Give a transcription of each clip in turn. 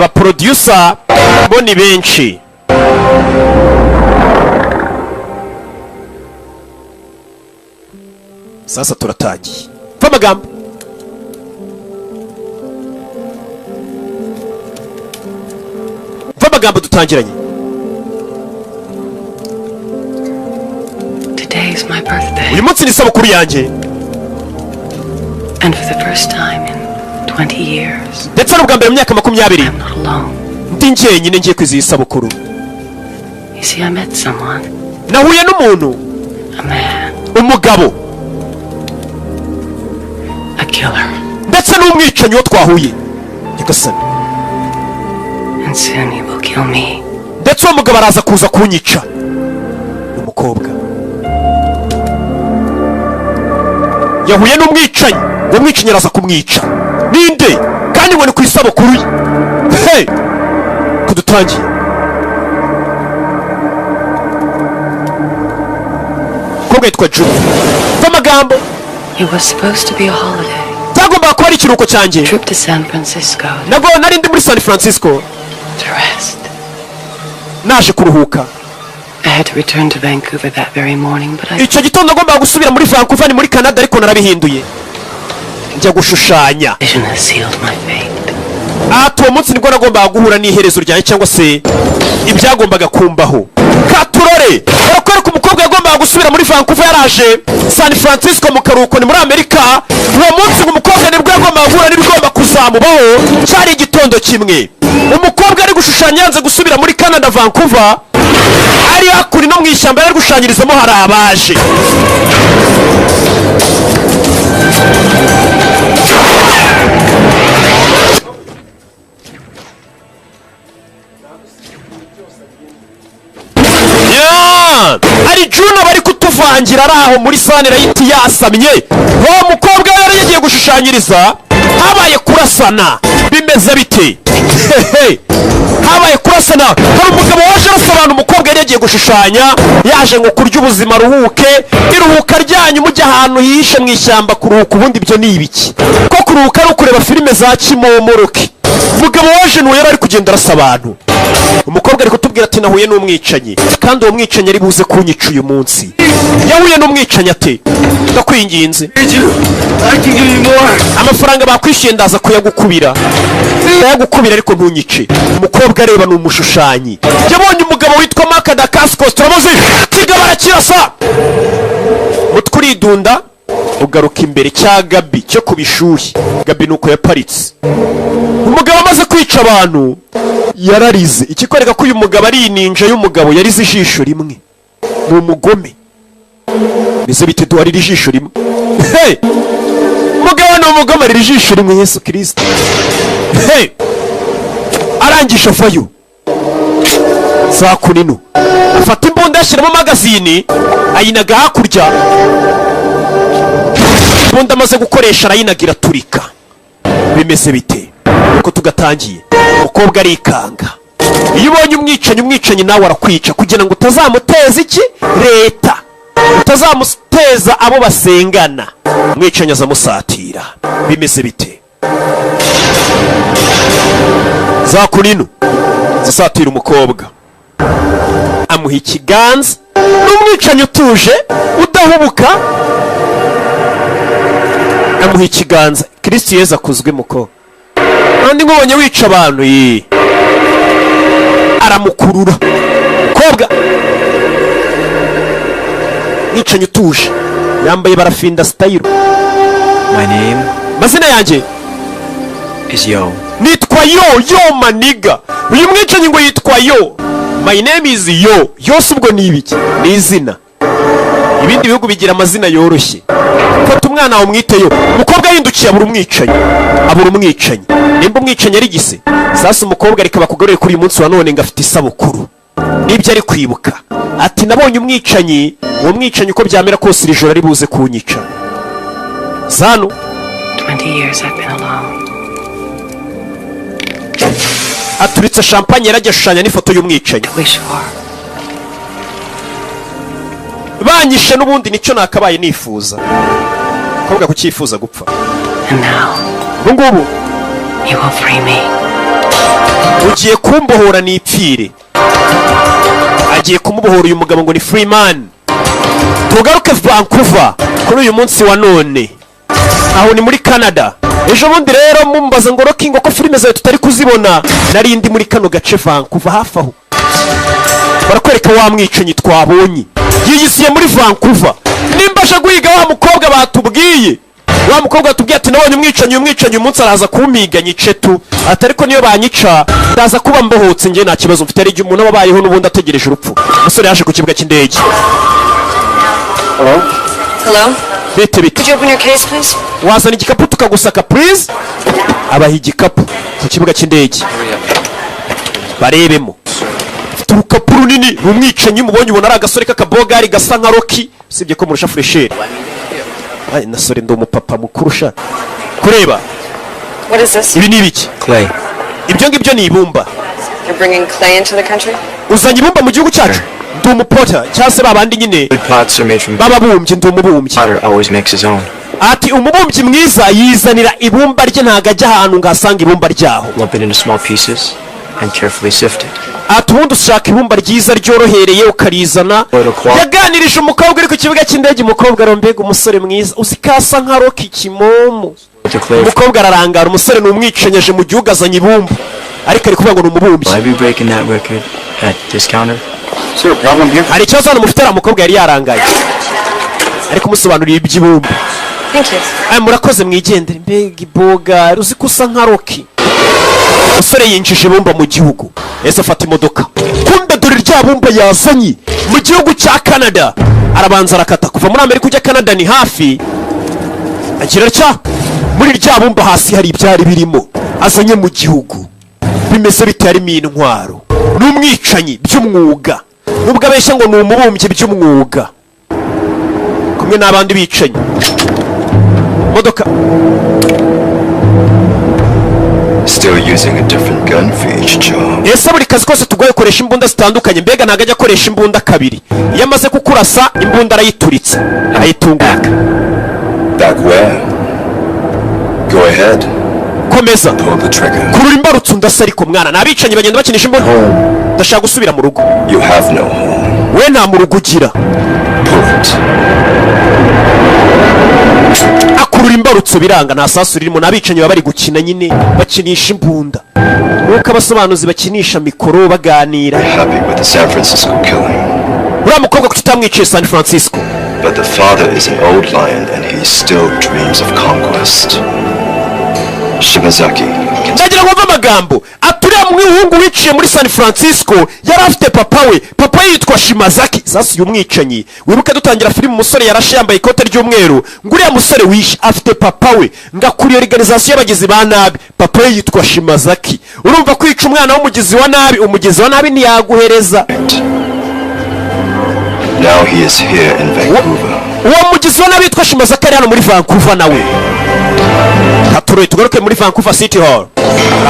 aba producer bo ni benshi. Sasa turatagiye va amagambo. Va amagambo dutangiranye. Today is my birthday. Uyu munsi ni isabukuru yanjye. And for the first time in 20 years. Ndetse n'ubwa mbere mu myaka 20. I'm not alone. Ndi njyenyine ngiye kwizihiza isabukuru. You see, I met someone. Nahuye n'umuntu. A man. Umugabo. A killer. Ndetse n'umwicanyi wo twahuye. Nyagasani. And soon he will kill me. Ndetse uwo mugabo araza kuza kunyica. Umukobwa. Yahuye n'umwicanyi. Uwo mwicanyi araza kumwica. Ninde? Kandi ngo ni ku isabukuru ye. Hey! Kudutangiye. Koga yitwa Juno. Amagambo. It was supposed to be a holiday. Tagomba kuba ari ikiruhuko cyanjye. Trip to San Francisco. Nago nari ndi muri San Francisco. To rest. Naje kuruhuka. I had to return to Vancouver that very morning, but icyo gitondo ngomba gusubira muri Vancouver ni muri Canada ariko narabihinduye. Njya gushushanya. Vision has sealed my fate. Uwo munsi nibwo nagombaga guhura n'iherezo ryanjye cyangwa se ibyagombaga kumbaho. Katurore barakwereka umukobwa yagombaga gusubira muri Vancouver yaraje San Francisco mu karuhuko ni muri Amerika. Uwo munsi umukobwa nibwo yagombaga guhura n'ibigomba kuzamubaho. Cyari igitondo kimwe. Umukobwa ari gushushanya yanze gusubira muri Canada Vancouver. Ari hakuri no mu ishyamba ari gushushanyirizamo hari abaje. Ari Juno bari kutuvangira araho muri sanira yiti yasamye. Uwo mukobwa yari yagiye gushushanyiriza habaye kurasana. Bimeze bite? Habaye kurasana. Hari umugabo waje arasobanura umukobwa yari yagiye gushushanya yaje ngo kurya ubuzima ruhuke. Iruhuka ryanyu mujya ahantu hishe mu ishyamba kuruhuka ubundi byo ni ibiki? Ko kuruhuka ari ukureba filime za kimomoroke. Umugabo waje n'uwo yari ari kugenda arasa abantu. Umukobwa ari kutubwira ati nahuye n'umwicanyi kandi uwo mwicanyi ari buze kunyica uyu munsi. Yahuye n'umwicanyi ate ndakwinginze amafaranga bakwishyuye ndaza kuyagukubira ariko ntunyice. Umukobwa areba ni umushushanyi. Yabonye umugabo witwa Mark Dacascos turamuzi kigabara kirasa mutwe uridunda ugaruka imbere cya Gabi cyo kubishuhi. Gabi nuko yaparitse. Umugabo amaze kwica abantu yararize. Ikikwereka ko uyu mugabo ari ninja y'umugabo yarize ijisho rimwe. Ni umugome. Bize bite duhari ijisho rimwe. Hey! Mugabo ni umugome ari ijisho rimwe Yesu Kristo. Hey! Arangisha fayo. Zakunino. Afata imbunda yashiramo magazini ayinaga hakurya. Imbunda amaze gukoresha arayinagira turika. Bimeze bite? Uko tugatangiye. Umukobwa arikanga. Iyo ubonye umwicanyi nawe arakwica kugira ngo utazamuteza iki? Leta. Utazamuteza abo basengana. Umwicanyi azamusatira. Bimeze bite? Zakunino zisatira umukobwa. Amuha ikiganza. N'umwicanyi utuje udahubuka. Amuha ikiganza. Kristo Yesu akuzwe muko. Kandi ngubonye wica abantu aramukurura. Kobwa mwicanyi utuje yambaye barafinda style. My name mazina yanjye is Yo. Nitwa Yo maniga. Uyu mwicanyi ngo yitwa Yo. My name is Yo. Yose ubwo ni ibiki? Ni izina. Ibindi bihugu bigira amazina yoroshye. Fata umwana wawe umwite Yo. Umukobwa yindukiye abura umwicanyi. Nimba umwicanyi ari gise. Sasa umukobwa rikaba kugarure kuri uyu munsi wa none ngafite isabukuru. Nibyo ari kwibuka. Ati nabonye umwicanyi, uwo mwicanyi uko byamera kose iri joro ari buze kunyica. Zano 20 years I've been alone. Aturitse champagne yarajya shushanya n'ifoto y'umwicanyi. Banyishe n'ubundi nicyo nakabaye nifuza. Kobwa kucyifuza gupfa. And now ngubu you will free me. ugiye kumbohora nipfire. Agiye kumubohora uyu mugabo ngo ni Freeman. Tugaruke Vancouver kuri uyu munsi wa none, aho ni muri Canada. Ejo bundi rero mumbaza ngo Rocky ngo ko filime zawe tutari kuzibona, nari ndi muri kano gace Vancouver hafi aho. Barakwereka wa mwicanyi twabonye yiyisiye muri Vancouver. Nimbasha guhiga wa mukobwa batubwiye, wa mukobwa atubwiye ati nabonye umwicanyi umunsi araza kumpiga nyice tu, atariko niyo banyica ndaza kuba mbohotse nge nta kibazo mfite. Ari umuntu ababayeho n'ubundi ategereje urupfu. Umusore yaje ku kibuga cy'indege. Hello? Hello? Bite bite. Could you open your case, please? Wazana igikapu tukagusaka please. Abaha igikapu ku kibuga cy'indege barebemo. Afite urukapu runini, rumwicanyi mubonye ubona ari agasore k'akabogari gasa nka Rocky, usibye ko murusha fresher. Ay nasore ndo umupapa mukurusha kureba. What is this? Ibi ni ibiki? Clay. Ibyo ngibyo ni ibumba. You're bringing clay into the country? Uzanye ibumba mu gihugu cyacu? Ndi umupota cyangwa se babandi nyine Good pots are made from bababumbye. Ndi umubumbyi. potter always makes his own. Ati umubumbyi mwiza yizanira ibumba rye, ntago ajya ahantu ngasanga ibumba ryaho. Lump it into small pieces and carefully sift it. Ati ubundi ushaka ibumba ryiza ryorohereye ukarizana. Yaganirije umukobwa uri ku kibuga cy'indege. Umukobwa arombega umusore mwiza usikasa nka Rocky kimomo. Umukobwa ararangara, umusore ni umwicanyaje mu gihugu azanye ibumba, ariko ari kuvuga ngo ni umubumbyi. Will I be breaking that record at this counter? Is there a problem here? Hari ikibazo hano mufite? Ari umukobwa yari yarangaye ariko umusobanurira iby'ibumba. Thank you. Ay murakoze mwigendere. Mbega iboga uzi ko usa nka Rocky. Umusore yinjije ibumba mu gihugu, ese afata imodoka. Kumbe dore rya bumba yazanye mu gihugu cya Canada. Arabanza arakata kuva muri Amerika ujya Canada ni hafi. Agira cya muri rya bumba hasi hari ibyari birimo azanye mu gihugu. Bimeze bite? Harimo intwaro. N'umwicanyi by'umwuga, nubwo abeshya ngo ni umubumbyi by'umwuga, kumwe n'abandi bicanyi. Modoka Still using a different gun for each job. ese buri kazi kose tugoye koresha imbunda zitandukanye. Mbega ntago ajya akoresha imbunda kabiri. Iyo amaze kukurasa imbunda arayituritse ayitunguka. Back where? Go ahead. Komeza Pull the trigger. kurura imbarutso ndasa. Ariko mwana nabicanyi bagenda bakinisha imbunda. Ndashaka gusubira mu rugo. You have no home. We nta mu rugo ugira. Pull it. Akurura imbarutso biranga, nta sasu ririmo. Nabicanyi baba bari gukina nyine bakinisha imbunda. Nuko abasobanuzi bakinisha mikoro baganira. Happy with the San Francisco killing. Uriya mukobwa kuki utamwiciye San Francisco? But the father is an old lion and he still dreams of conquest. Shimazaki. Ndagira ngo mve amagambo. Aturiya mwihungu wiciye muri San Francisco yari afite papa we. Papa we yitwa Shimazaki. Sasa uyu mwicanyi wibuke dutangira filime, umusore yarashe yambaye ikote ry'umweru. Nguriya musore wishe afite papa we, ngakuriye organization y'abagizi ba nabi. Papa we yitwa Shimazaki. Urumva kwica umwana w'umugizi wa nabi, umugizi wa nabi ntiyaguhereza. Now he is here in Vancouver. Uwo mugizi wa nabi yitwa Shimazaki ari hano muri Vancouver nawe. Haturoye tugaruke muri Vancouver City Hall.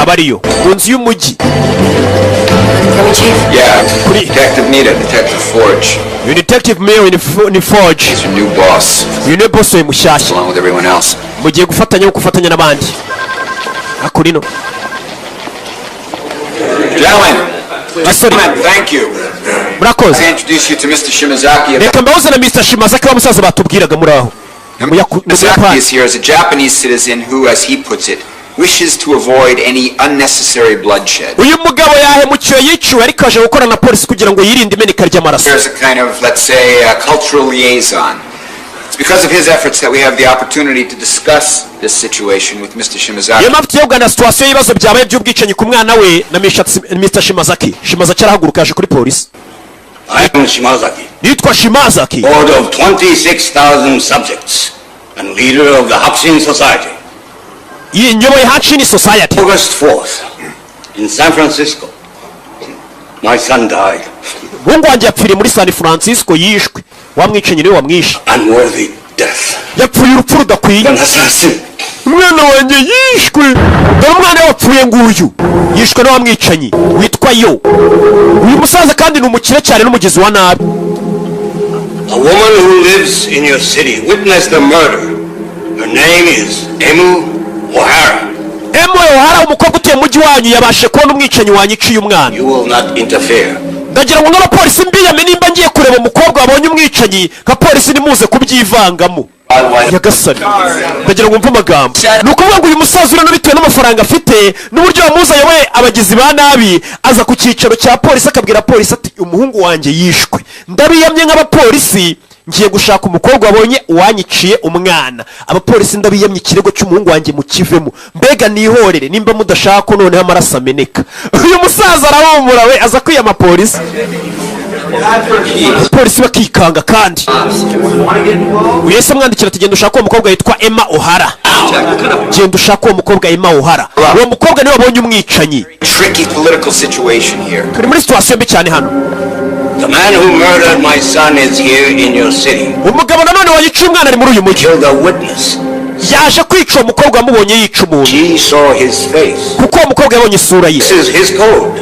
Abariyo munsi y'umujyi. Coming, Chief? Yeah, Kuri- Detective Nita, Detective Forge. You Detective Mayor in Forge. He's your new boss, You know boss we mushyashya. along with everyone else. Mugiye gufatanya n'abandi. Akurino. Gentlemen, Asori. thank you. Murakoze. I introduce you to Mr. Shimazaki. Reka mbahoze na Mr. Shimazaki wa musaza batubwiraga muri aho. Shimazaki is here as a Japanese citizen who, as he puts it, wishes to avoid any unnecessary bloodshed. Uyu mugabo yahemukiwe yiciwe ariko aje gukora na polisi kugira ngo yirinde imeneka ry'amaraso. There's a kind of, let's say, a cultural liaison. It's because of his efforts that we have the opportunity to discuss this situation with Mr. Shimazaki. Niyo mpamvu tuyoga na situation y'ibibazo byabaye by'ubwicanyi ku mwana we na Mr. Shimazaki. Shimazaki arahaguruka yaje kuri polisi. I am Shimazaki, Yitwa Shimazaki. board of 26,000 subjects and leader of the Hakushin Society. Nyoboye Hakushin Society. August 4th, in San Francisco, my son died. Mungu wanjye yapfiriye muri San Francisco yishwe. Wamwicanyi niwe wamwishe. Unworthy death. Yapfuye urupfu rudakwiye. An assassin. Umwana wanjye yishwe. Dore umwana wapfuye nguyu. Yishwe n'uwamwicanyi witwa Yo. Uyu musaza kandi ni umukire cyane n'umugizi wa nabi. A woman who lives in your city witnessed the murder. Her name is Emu O'Hara. Emo Ohara umukobwa utuye mu mujyi wanyu yabashe kubona umwicanyi wanyiciye umwana. You will not interfere. Ndagira ngo n'abapolisi mbiyame nimba ngiye kureba umukobwa wabonye umwicanyi nka polisi nimuze kubyivangamo. Yagasani ndagira ngo mve amagambo. Ni ukuvuga ngo uyu musaza urano bitewe n'amafaranga afite n'uburyo wamuzanye we abagizi ba nabi aza ku cyicaro cya polisi akabwira polisi ati umuhungu wanjye yishwe. Ndabiyamye nk'abapolisi ngiye gushaka umukobwa wabonye uwanyiciye umwana. Abapolisi ndabiyamye ikirego cy'umuhungu wanjye mukivemo. Mbega nihorere nimba mudashaka ko noneho amaraso ameneka. Uyu musaza arahumura we aza kwiyama polisi. Polisi bakikanga kandi. Uyese mwandikira ati genda ushaka uwo mukobwa yitwa Emma Ohara. Genda ushaka uwo mukobwa Emma Ohara. Uwo mukobwa niwe wabonye umwicanyi. Tricky political situation here. Turi muri situation mbi cyane hano. The man who murdered my son is here in your city. Umugabo nanone wanyiciye umwana ari muri uyu mujyi. Killed a witness. Yaje kwica uwo mukobwa wamubonye yica umuntu. She saw his face. Kuko uwo mukobwa yabonye isura ye. This is his code.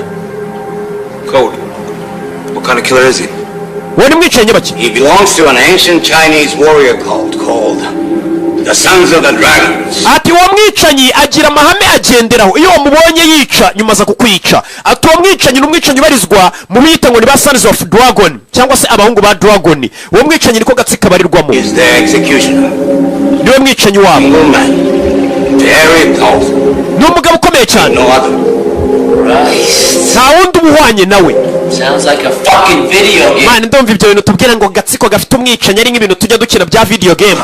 Code. What kind of killer is he? Uwo ni mwicanyi baki? He belongs to an ancient Chinese warrior cult called the Sons of the Dragons. Ati uwo mwicanyi agira amahame agenderaho. Iyo wamubonye yica nyuma za kukwica. Ati uwo mwicanyi n'umwicanyi ubarizwa mu biyita ngo ni ba Sons of Dragon cyangwa se abahungu ba Dragon. Uwo mwicanyi niko gatsika barirwamo. Is their executioner. Niwe mwicanyi wabo. Single man. Very powerful. Ni umugabo ukomeye cyane. No other. Nta wundi umuhwanye nawe. Sounds like a fucking video game. Mani ndumva ibyo bintu tubwira ngo gatsiko gafite umwicanyi ari nk'ibintu tujya dukina bya video game.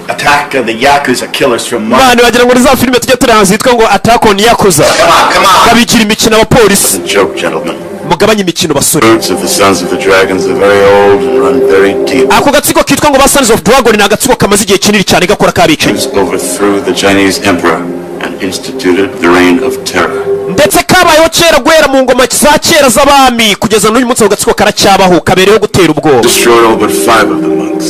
Attack of the Yakuza killers from Mars. Mani wagira ngo ni za filime tujya tureba zitwa ngo Attack on Yakuza. Come on. Babigira imikino abapolisi. Joke, gentlemen. Mugabanye imikino basore. Roots of the Sons of the Dragons are very old and run very deep. Ako gatsiko kitwa ngo ba Sons of Dragon ni agatsiko kamaze igihe kinini cyane gakora kabicanyi. Overthrew the Chinese emperor and instituted the reign of terror. Ndetse kabayeho kera guhera mu ngoma za kera z'abami kugeza n'uyu munsi agatsiko karacyabaho kabereyeho gutera ubwoba. Destroyed all but 5 of the monks.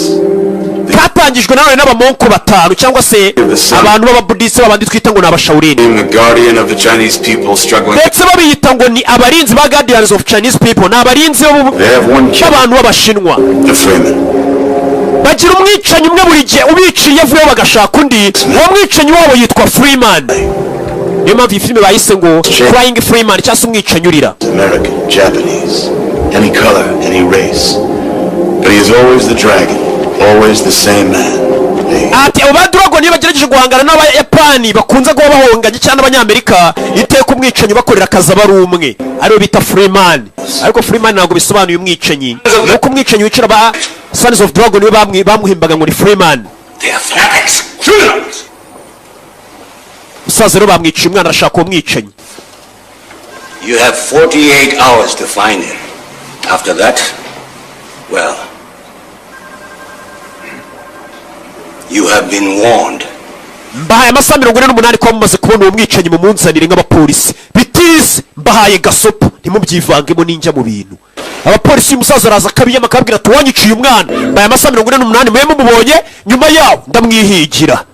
Katangijwe nanone n'abamonko batanu cyangwa se abantu b'ababudisi babandi twita ngo ni abashawurini. Being the guardian of the Chinese people struggling. Ndetse babiyita ngo ni abarinzi ba guardians of Chinese people. Ni abarinzi b'abantu b'abashinwa. The Freeman. Bagira umwicanyi umwe buri gihe ubiciye avuyeho bagashaka undi. Uwo mwicanyi wabo yitwa Freeman. Niyo mpamvu iyi filime bayise ngo Crying Freeman cyangwa se umwicanyi urira. American, Japanese, any color, any race. But he is always the dragon, always the same man. Ati abo ba Dragon iyo bagerageje guhangana n'abayapani bakunze kuba bahonganye cyangwa abanyamerika iteka umwicanyi bakorera akazi aba ari umwe ariwe bita Freeman. Ariko Freeman ntabwo bisobanuye umwicanyi. Nuko umwicanyi wicira ba Sons of Dragon we bamuhimbaga ngo ni Freeman. They are fanatics. Criminals. Musaza rero bamwiciye umwana arashaka uwo mwicanyi. You have 48 hours to find him. After that, well, you have been warned. Mbahaye amasaha 48 ko mumaze kubona uwo mwicanyi mu munzanire nk'abapolisi. Bitize mbahaye gasopo ntimubyivangemo ninjya mu bintu. Abapolisi umusaza araza kabiyama akabwira ati wanyiciye umwana. Mbahaye amasaha 48 mwe mumubonye nyuma yawo ndamwihigira.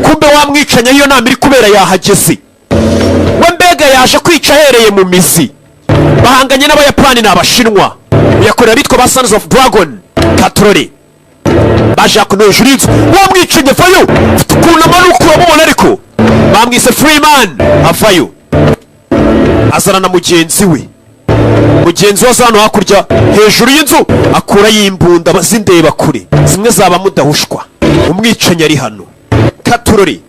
Kumbe wamwicanya iyo nama iri kubera yahageze. We mbega yaje kwica ahereye mu mizi. Bahanganye n'abayapani n'abashinwa. Yakorera bitwa ba Sons of Dragon. Katrori. Baje kunoje inzu. Wamwicanye fayo. Tukuna manuko wabona ariko. Bamwise Freeman. Afayo. Azana na mugenzi we. Mugenzi wa hano hakurya hejuru y'inzu akura yimbunda bazindeba kure. Zimwe zaba mudahushwa. Umwicanye ari hano. Katurori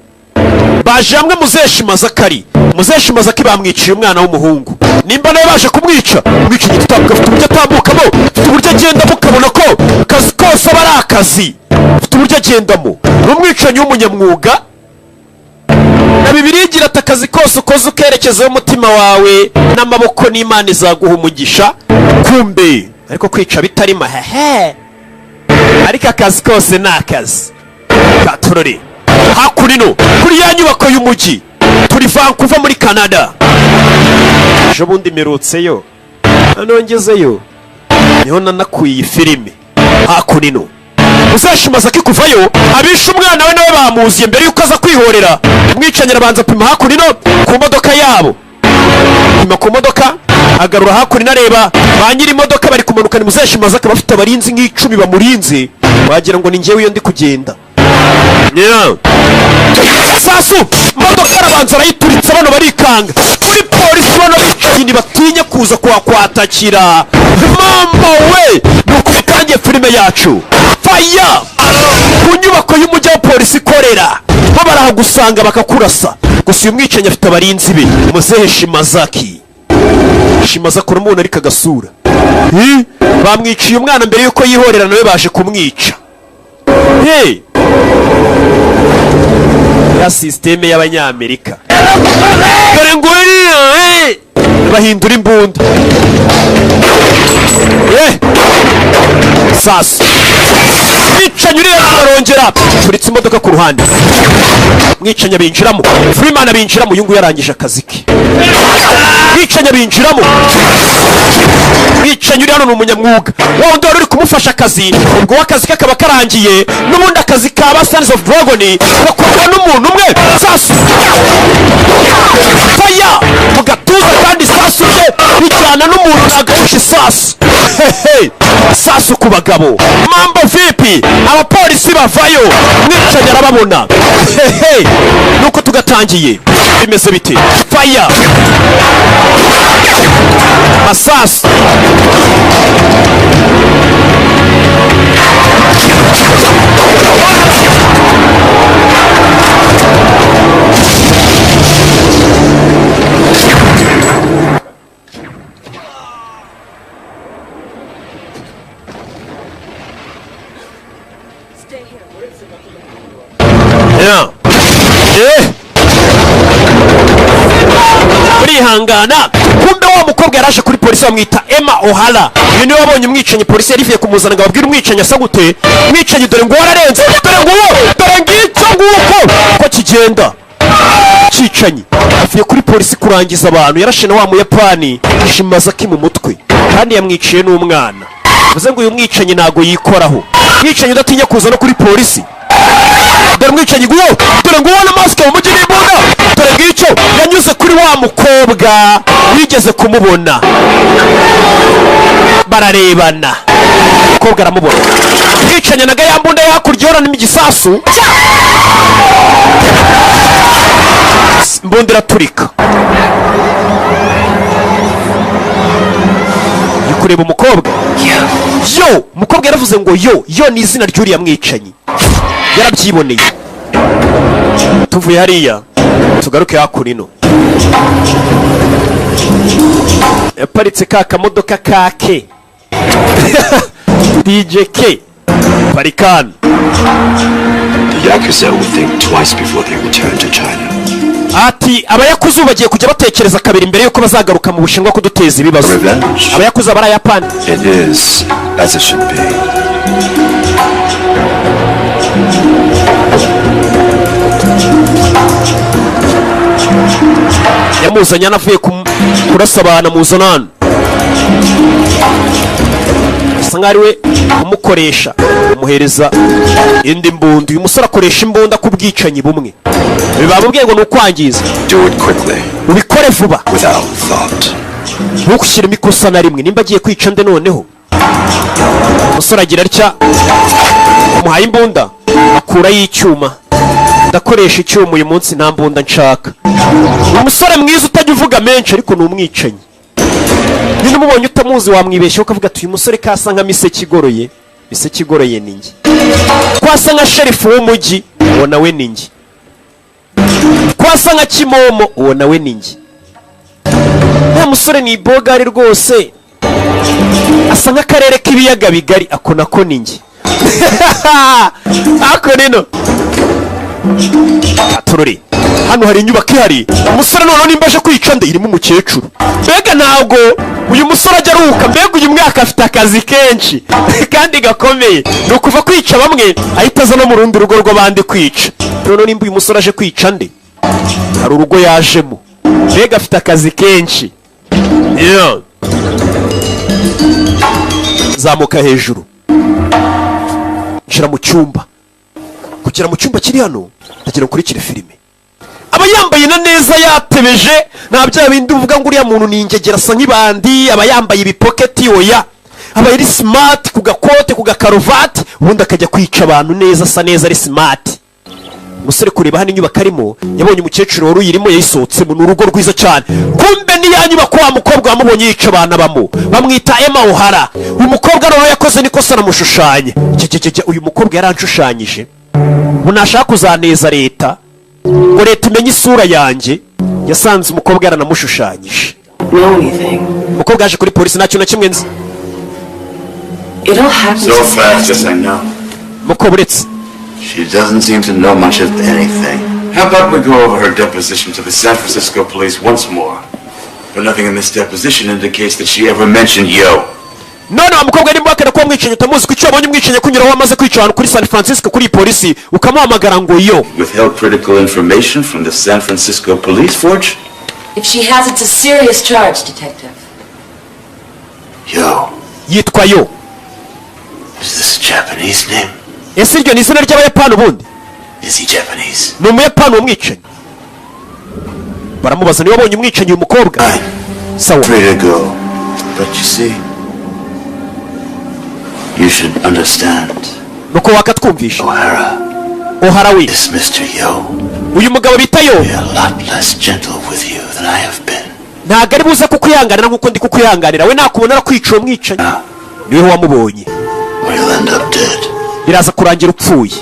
baje hamwe muzeshimaza kari muzeshimaza ki bamwiciye umwana w'umuhungu nimba nawe baje kumwica umwica igitabuka afite uburyo atambukamo afite uburyo agendamo ukabona ko akazi kose aba ari akazi afite uburyo agendamo n'umwicanyi w'umunyamwuga na Bibiliya igira ati akazi kose ukoze ukerekezaho umutima wawe n'amaboko n'Imana izaguha umugisha. Kumbe ariko kwica bitari mahehe ariko akazi kose ni akazi. Katurori hakurino kuri ya nyubako y'umujyi turi Vancouver muri Canada. Ejo bundi merutseyo anongezeyo niho nanakuye iyi filime. Hakurino uzashimaza kikuvayo abisha umwana we nawe bamuziye mbere yuko aza kwihorera. Umwicanye arabanza pima hakurino ku modoka yabo. Pima ku modoka agarura hakurino areba ba nyiri imodoka bari kumanuka ni muzashimaza akaba afite abarinzi nk'icumi bamurinze wagira ngo ni njyewe iyo ndi kugenda. Yeah. amasasu imodoka arabanza arayituritse bano barikanga kuri polisi bano bicaye ntibatinya kuza kuhakwatakira mama we nuko bitangiye filime yacu faya ku nyubako y'umujyi wa polisi ikorera bo barahagusanga bakakurasa gusa uyu mwicanyi afite abarinzi be muzehe Shimazaki akora umuntu ariko agasura bamwiciye umwana mbere yuko yihorera nawe baje kumwica ya sisiteme y'abanyamerika dore ngo bahindura imbunda sasu mwicanyi uriya arongera turitse imodoka ku ruhande mwicanyi abinjiramo Freeman abinjiramo uyu nguyu yarangije akazi ke mwicanyi abinjiramo mwicanyi uri hano ni umunyamwuga wundi wari uri kumufasha akazi ubwo w'akazi ke kaba karangiye n'ubundi akazi ka ba Sons of Dragon gakorwa n'umuntu umwe sasu faya mu gatuza kandi sasu rye bijyana n'umuntu nagahusha isasu sasu ku bagabo mambo vipi abapolisi bavayo mwicanyi arababona nuko tugatangiye bimeze bite faya masasu urihangana kumbe wa mukobwa yaraje kuri polisi bamwita Emma O'Hara uyu niwe wabonye umwicanyi polisi yari ivuye kumuzana ngo ababwire umwicanyi asa gute umwicanyi dore ngo wararenze dore nguwo dore ngicyo nguko ko kigenda cicanyi avuye kuri polisi kurangiza abantu yarashe na wa muyapani Shimazaki mu mutwe kandi yamwiciye n'umwana bivuze ngo uyu mwicanyi ntago yikoraho mwicanyi udatinya kuza no kuri polisi dore mwicanyi guwo dore nguwo na mask mu mujyi n'imbunda dore ngicyo yanyuze kuri wa mukobwa wigeze kumubona bararebana mukobwa aramubona mwicanyi naga yambunda hakurya yorana n'igisasu mbunda iraturika kureba umukobwa yo umukobwa yaravuze ngo yo ni izina ry'uriya mwicanyi yarabyiboneye tuvuye hariya tugaruke hakurino yaparitse ka kamodoka kake DJ K Parikana. The Yakuza will think twice before they return to China. Ati abayakuza bagiye kujya batekereza kabiri mbere yuko bazagaruka mu Bushinwa kuduteza ibibazo. Abayakuza bara Japan. It is as it should be. Yamuzanye anavuye kurasa abana muzanana. Sangari we umukoresha umuhereza indi mbunda. Uyu musore akoresha imbunda kubwicanyi bumwe. Bibabubwiye ngo nukwangiza. Do it quickly. Ubikore vuba. Without thought. Ntukushyire imikosa na rimwe. Nimba agiye kwica nde noneho. Umusore agira atya. Umuhaye imbunda akura y'icyuma. Ndakoresha icyuma uyu munsi nta mbunda nshaka. Umusore mwiza utajya uvuga menshi ariko ni umwicanyi. Ni numubonye utamuzi wamwibeshye ukavuga ati uyu musore kasa nka Miseke igoroye. Miseke igoroye ni nge. Kwasa nka sherifu w'umujyi uwo nawe ni nge. Kwasa nka Kimomo uwo nawe ni nge. Uwo musore ni bogari rwose. Asa nk'akarere k'ibiyaga bigari ako nako ni nge. Ako nino atururi hano hari inyubako ihari. Umusore none nimba aje kwica nde irimo umukecuru. Mbega ntabwo uyu musore ajya aruhuka. Mbega uyu mwaka afite akazi kenshi kandi gakomeye. Ni ukuva kwica bamwe ahita aza no mu rundi rugo rw'abandi kwica. None nimba uyu musore aje kwica nde hari urugo yajemo. Mbega afite akazi kenshi. Zamuka hejuru nshira mu cyumba. Kugera mu cyumba kiri hano ndagira ukurikire filime. Aba yambaye na neza yatebeje nta bya bindi uvuga ngo uriya muntu ni ingegera asa nk'ibandi. Aba yambaye ibipoketi oya. Aba yari smart ku gakote ku gakarovati ubundi akajya kwica abantu neza asa neza ari smart. umusore kureba hano inyubako arimo yabonye umukecuru wari uyirimo yayisohotsemo. Ni urugo rwiza cyane, kumbe ni ya nyubako wa mukobwa wamubonye yica abana bamwita Emma O'Hara. Uyu mukobwa rero yakoze nikosa namushushanya. Uyu mukobwa yaranshushanyije, ubu nashaka kuzaneza leta ngo leta imenye isura yanjye. Yasanze umukobwa yaranamushushanyije. Umukobwa yaje kuri polisi, nta kintu na kimwe nzi. So fast, yes I know. Mukobwa uretse She doesn't seem to know much of anything. How about we go over her deposition to the San Francisco police once more? But nothing in this deposition indicates that she ever mentioned Yo. none wa mukobwa arimo akana ko mwicenye utamuzi ko icyo wabonye umwicenye kunyuraho wamaze kwica abantu kuri San Francisco kuri polisi ukamuhamagara ngo Yo. Withheld critical information from the San Francisco police force? If she has, it's a serious charge, Detective. Yo. Yitwa Yo. Is this a Japanese name? Ese iryo ni izina ry'Abayapani ubundi? Is he Japanese? Ni Umuyapani uwo mwicenye. Baramubaza niba wabonye umwicenye uyu mukobwa. Sawa. Free to go. But you see, you should understand. Nuko wakatwumvisha. O'Hara we. This Mr. Yo. Uyu mugabo bita Yo. Be a lot less gentle with you than I have been. Ntago ari buza kukwihanganira nkuko ndi kukwihanganira. We nakubona arakwica uwo mwicenye. Niwe wamubonye. We'll end up dead. Biraza kurangira upfuye.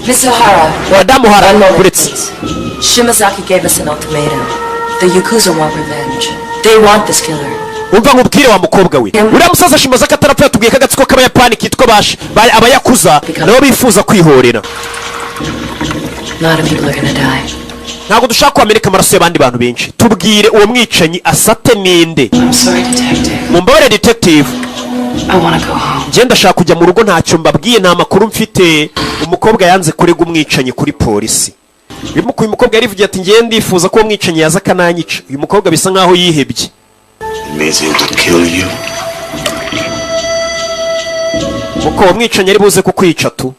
Miss O'Hara. Madame O'Hara, please. Shimazaki gave us an ultimatum. The Yakuza want revenge. They want this killer. Umva nkubwire wa mukobwa we. Uriya musaza Shimazaki atarapfa yatubwiye ko agatsiko k'Abayapani kitwa abayakuza nabo bifuza kwihorera. A lot of people are gonna die. Ntabwo dushaka kwameneka amaraso y'abandi bantu benshi. Tubwire uwo mwicanyi asate ninde. I'm sorry, Detective. Mumbabare detective. I wanna go home. Nje ndashaka kujya mu rugo, ntacyo mbabwiye, nta makuru mfite. Umukobwa yanze kurega umwicanyi kuri polisi. Uyu mukobwa yarivugiye ati ngiye ndifuza ko umwicanyi yaza akananyica. Uyu mukobwa bisa nkaho yihebye. Muko umwicanyi ari buze kukwica tu.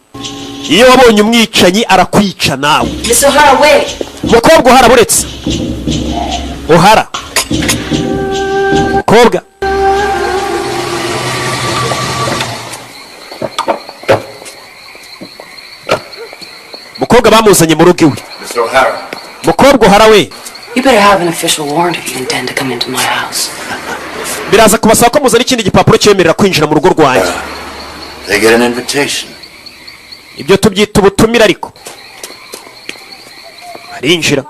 Iyo wabonye umwicanyi arakwica nawe. Miss O'Hara, wait. Mukobwa O'Hara buretse. O'Hara. Mukobwa. Mukobwa bamuzanye mu rugo iwe. Mr. O'Hara. Mukobwa O'Hara we. You better have an official warrant if you intend to come into my house. Biraza kubasaba ko muzana ikindi gipapuro cyemerera kwinjira mu rugo rwanjye. They get an invitation. Ibyo tubyita ubutumire ariko. Arinjira.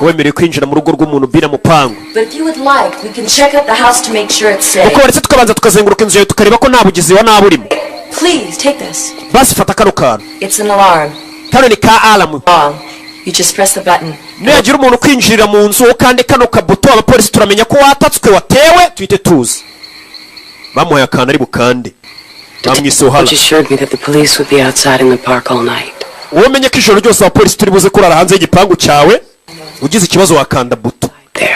Wemerewe kwinjira mu rugo rw'umuntu bira mupango. But if you would like, we can check out the house to make sure it's safe. Uko baretse tukabanza tukazenguruka inzu yawe tukareba ko nta bugizi wa nabi urimo. Please take this. Basi fata kano kantu. It's an alarm. Kano ni ka alarm. You just press the button. Niyagira umuntu kwinjirira mu nzu ukande kano kabuto, abapolisi turamenya ko watatswe watewe twite tuzi. Bamuhaye akantu ari bukande. Bamwise O'Hara. Which assured me that the police would be outside in the park all night. Womenye ko ijoro ryose abapolisi turi buze kurara hanze y'igipangu cyawe. Ugize ikibazo wakanda buto.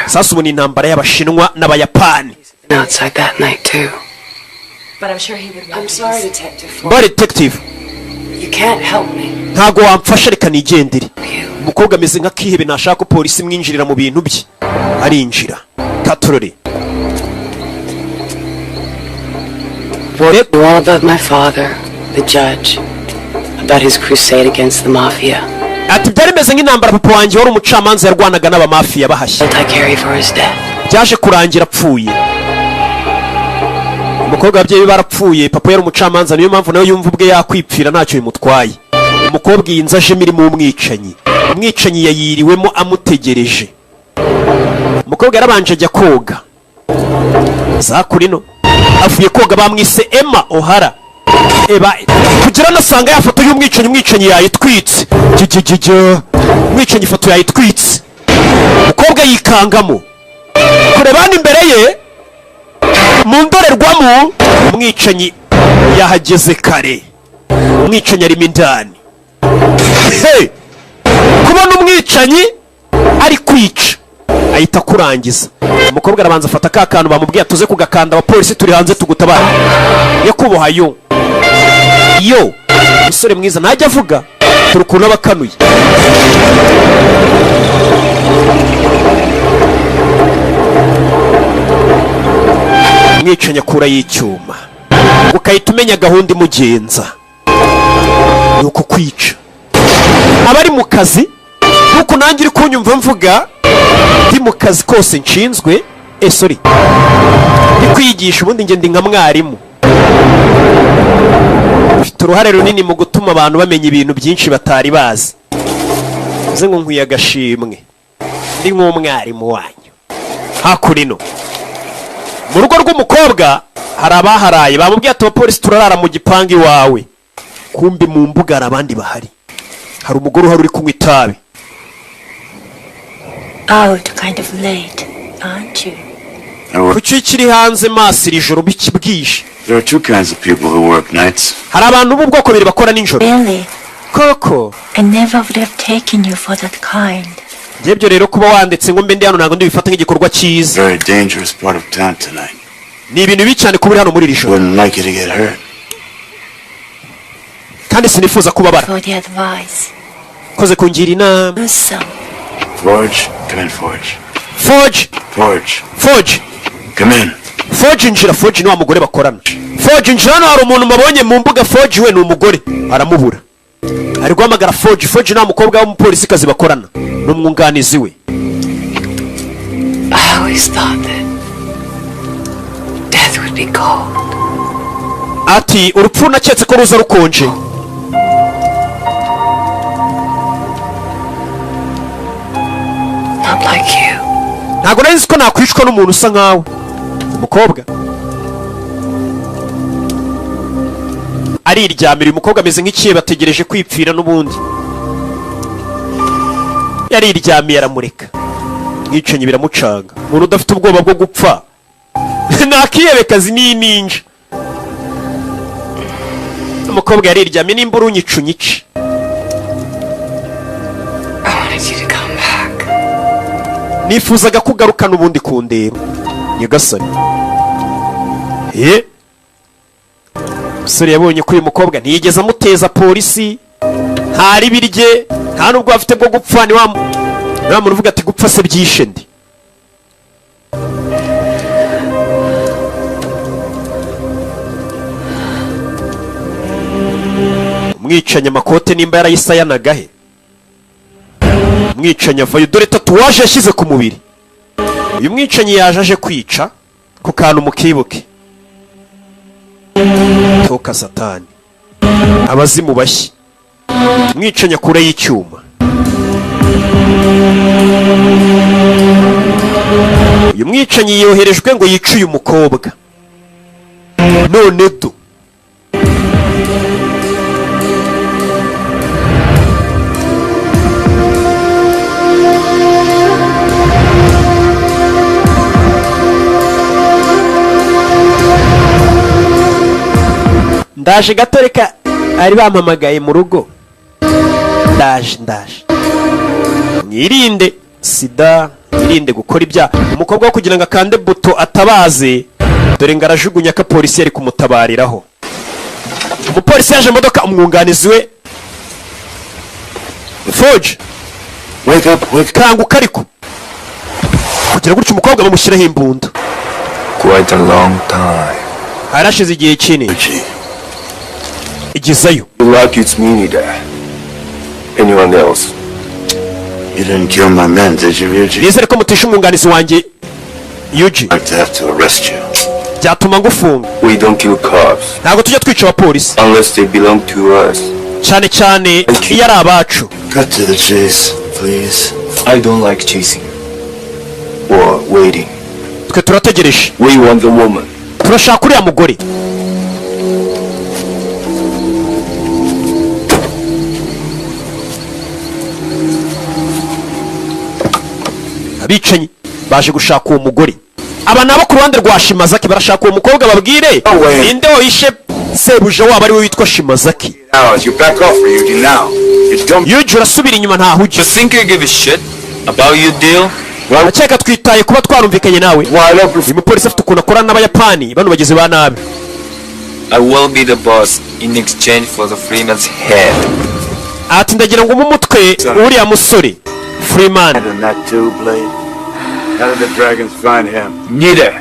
Sasa ubu ni intambara y'Abashinwa n'Abayapani. Outside that night too. But I'm sure he would. I'm sorry, Detective. But detective. You can't help me. Ntago wamfasha reka nigendere. Umukobwa ameze nka kihebe nashaka ko polisi mwinjirira mu bintu bye. Arinjira. Katorore. All about my father, the judge, about his crusade against the mafia. Ati byari meze nk'intambara papa wanjye wari umucamanza yarwanaga n'abamafiya bahashye. Byaje kurangira apfuye. Umukobwa abyeyi barapfuye, papa yari umucamanza, niyo mpamvu nayo yumva ubwe yakwipfira ntacyo bimutwaye. Umukobwa yinza aje mirimo umwicanyi. Umwicanyi yayiriwemo amutegereje. Umukobwa yarabanje ajya koga. Zakurino avuye koga bamwise Emma O'Hara. Eba kugira nasanga yafoto y'umwicanyi yayitwitse. Umwicanyi ifoto yayitwitse. Umukobwa yikangamo. Kurebana imbere ye mu ndorerwamo umwicanyi yahageze kare. Umwicanyi arimo indani. Kubona umwicanyi ari kwica ahita kurangiza. Umukobwa arabanza afata ka kantu bamubwiye tuze kugakanda, abapolisi turi hanze tugutabara. Yakuboha yo umusore mwiza ntajya avuga turukuna bakanuye. Umwicanyi akura y'icyuma ukahita umenya gahunda imugenza. ni uko kwica abari mu kazi nkuko nanjye uri kunyumva mvuga ndi mu kazi kose nshinzwe sorry ndi kwigisha ubundi njye ndi nka mwarimu mfite uruhare runini mu gutuma abantu bamenya ibintu byinshi batari bazi uze ngo nkwiye agashimwe ndi nk'umwarimu wanyu hakurino mu rugo rw'umukobwa hari abaharaye bamubwiye ati abapolisi turarara mu gipangu iwawe kumbi mu mbuga hari abandi bahari hari umugore uhari uri kunywa itabi Out kind of late, aren't you? kuki kiri hanze maso iri joro bwije There are two kinds of people who work nights. hari abantu b'ubwoko bubiri bakora nijoro Really? koko I never would have taken you for that kind. byebyo rero kuba wanditse ngo mbe ndi hano ntabwo ndibifata nk'igikorwa cyiza Very dangerous part of town tonight. ni ibintu bibi cyane kuba uri hano muri iri joro Wouldn't like you to get hurt. kandi sinifuza kubabara For the advice. koze kungira inama Do some. Forge, come in, Forge. Forge Forge, come in. Forge injira Forge ni wa mugore bakorana Forge injira hano hari umuntu mabonye mu mbuga Forge we ni umugore aramubura ari guhamagara Forge Forge ni wa mukobwa w'umupolisi kazi bakorana n'umwunganizi we I always thought that death would be cold. ati urupfu naketse ko ruza rukonje Not like you. ntabwo nari nzi ko nakwicwa n'umuntu usa nkawe umukobwa ariryamira uyu mukobwa ameze nk'ikiye bategereje kwipfira n'ubundi yariryamiye aramureka mwicanyi biramucanga umuntu udafite ubwoba bwo gupfa nakiyebekazi n'ininja umukobwa yariryamiye nimba uri unyica unyice I wanted you to come back. nifuzaga ko ugaruka n'ubundi kundeba nyagasani umusore yabonye ko uyu mukobwa ntiyigeze amuteza polisi ntari birye nta nubwo afite bwo gupfa ni wa muntu uvuga ati gupfa se byishe ndi umwicanyi amakote nimba yarayisayanaga he umwicanyi avayo dore tatuwaje yashyize ku mubiri uyu mwicanyi yaje aje kwica ku kantu mukibuke toka satani abazimu bashyi umwicanyi akuraho icyuma uyu mwicanyi yoherejwe ngo yice uyu mukobwa none do ndaje gato reka ari bampamagaye mu rugo ndaje mwirinde sida mwirinde gukora ibyaha umukobwa wo kugira ngo akande buto atabaze dore ngo arajugunya ko polisi yari kumutabariraho umupolisi yaje imodoka umwunganizi we Forge Wake up. kanguka ariko kugira gutyo umukobwa bamushyiraho imbunda Quite a long time. harashize igihe kinini igizayo You like it's me there. Anyone else? You didn't kill my men, did you, Ryuji? nizere ko mutisha umwunganizi wanjye Yuji I'd like to have to arrest you. byatuma ngufunga We don't kill cops ntabwo tujya twica abapolisi unless they belong to us. cyane cyane iyo ari abacu Cut to the chase, please. I don't like chasing or waiting. twe turategereje We want the woman. turashaka uriya mugore abicanyi baje gushaka uwo mugore aba nabo ku ruhande rwa Shimazaki barashaka uwo mukobwa babwire ninde wishe sebuja wabo ari we witwa Shimazaki You back off, Ryuji, now. You don't... Yuji urasubira inyuma ntaho ujya think I give a shit about your deal? akeka twitaye kuba twarumvikanye nawe uyu mupolisi afite ukuntu akorana n'abayapani bano bagizi ba nabi I will be the boss in exchange for the Freeman's head. ati ndagira ngo umutwe uriya musore Freeman And that too, Blade? How did the dragons find him? Neither.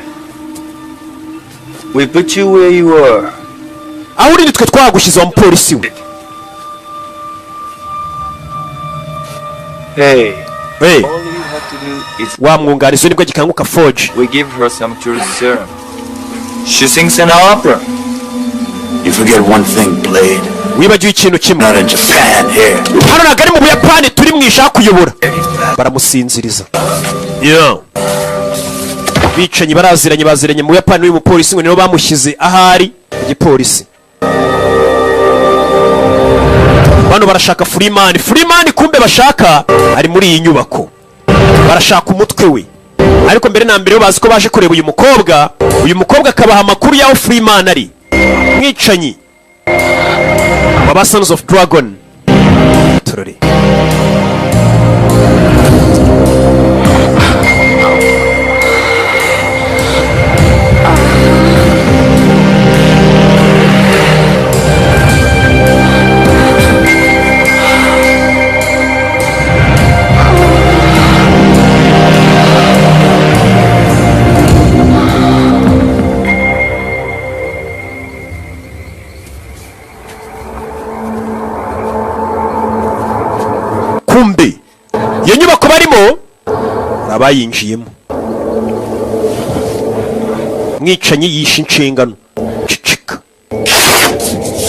We put you where you are. aho uri nitwe twagushyize wa mupolisi we Hey. Hey. All we have to do is Wa mwunganizi nibwo gikanguka Forge. we give her some truth serum. She sings an opera. You forget one thing, Blade. Wibagiwe ikintu kimwe. Not in Japan here. Hano nagari mu Buyapani turi mwishaka kuyobora. Baramusinziriza. Yo. Bicanyi baziranye mu Buyapani uyu mupolisi ngo nibo bamushyize ahari igipolisi. Bano barashaka Freeman kumbe bashaka ari muri iyi nyubako. Barashaka umutwe we. Ariko mbere na mbere bazi ko baje kureba uyu mukobwa akabaha amakuru yaho Freeman ari. Mwicanyi Baba Sons of Dragon. Turore. Kumbe iyo nyubako barimo abayinjiyemo. Mwicanyi yishe inshingano. Cicika.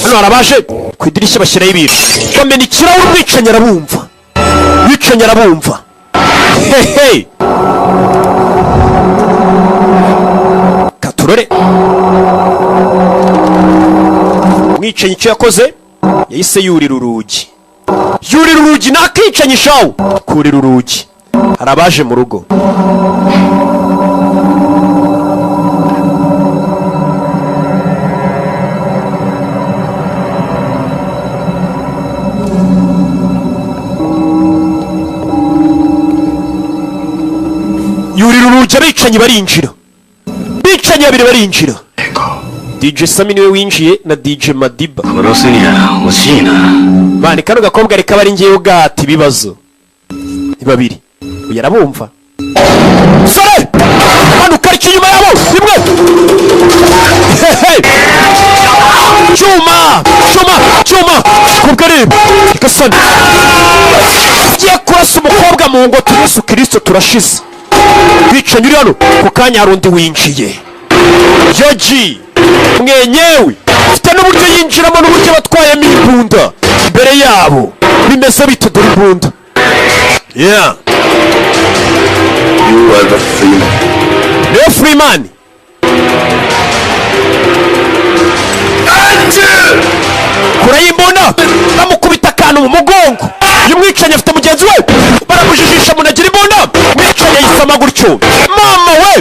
Hano harabaje ku idirishya bashyiraho ibintu. Bamena ikirahure umwicanyi arabumva. Mwicanyi arabumva. Hehe. Katurore. Mwicanyi icyo yakoze yahise yurira urugi. Nakicanye shawo kurira urugi. Harabaje mu rugo. Yurira urugi abicanyi barinjira. Bicanyi babiri barinjira. DJ Sami niwe winjiye na DJ Madiba. Mani kano gakobwa reka bari ngiye ugati bibazo. Ni babiri. Uyu arabumva. Sare! Hano kariki nyuma yabo. Imwe. Chuma. Kubgare. Ikasana. Giye kurasa umukobwa mu ngo Yesu Kristo turashize. Bicanyi uri hano ku kanya harundi winjiye. Yoji. Mwenyewe ufite n'uburyo yinjiramo n'uburyo batwayemo imbunda imbere yabo bimeze bite dore imbunda. Yeah. You are the Freeman. Leo Freeman. Kurayimbona bamukubita akantu mu mugongo. Uyu mwicanyi afite mugenzi we baramujijisha munagira imbunda. Mwicanyi yisama gutyo. Mama we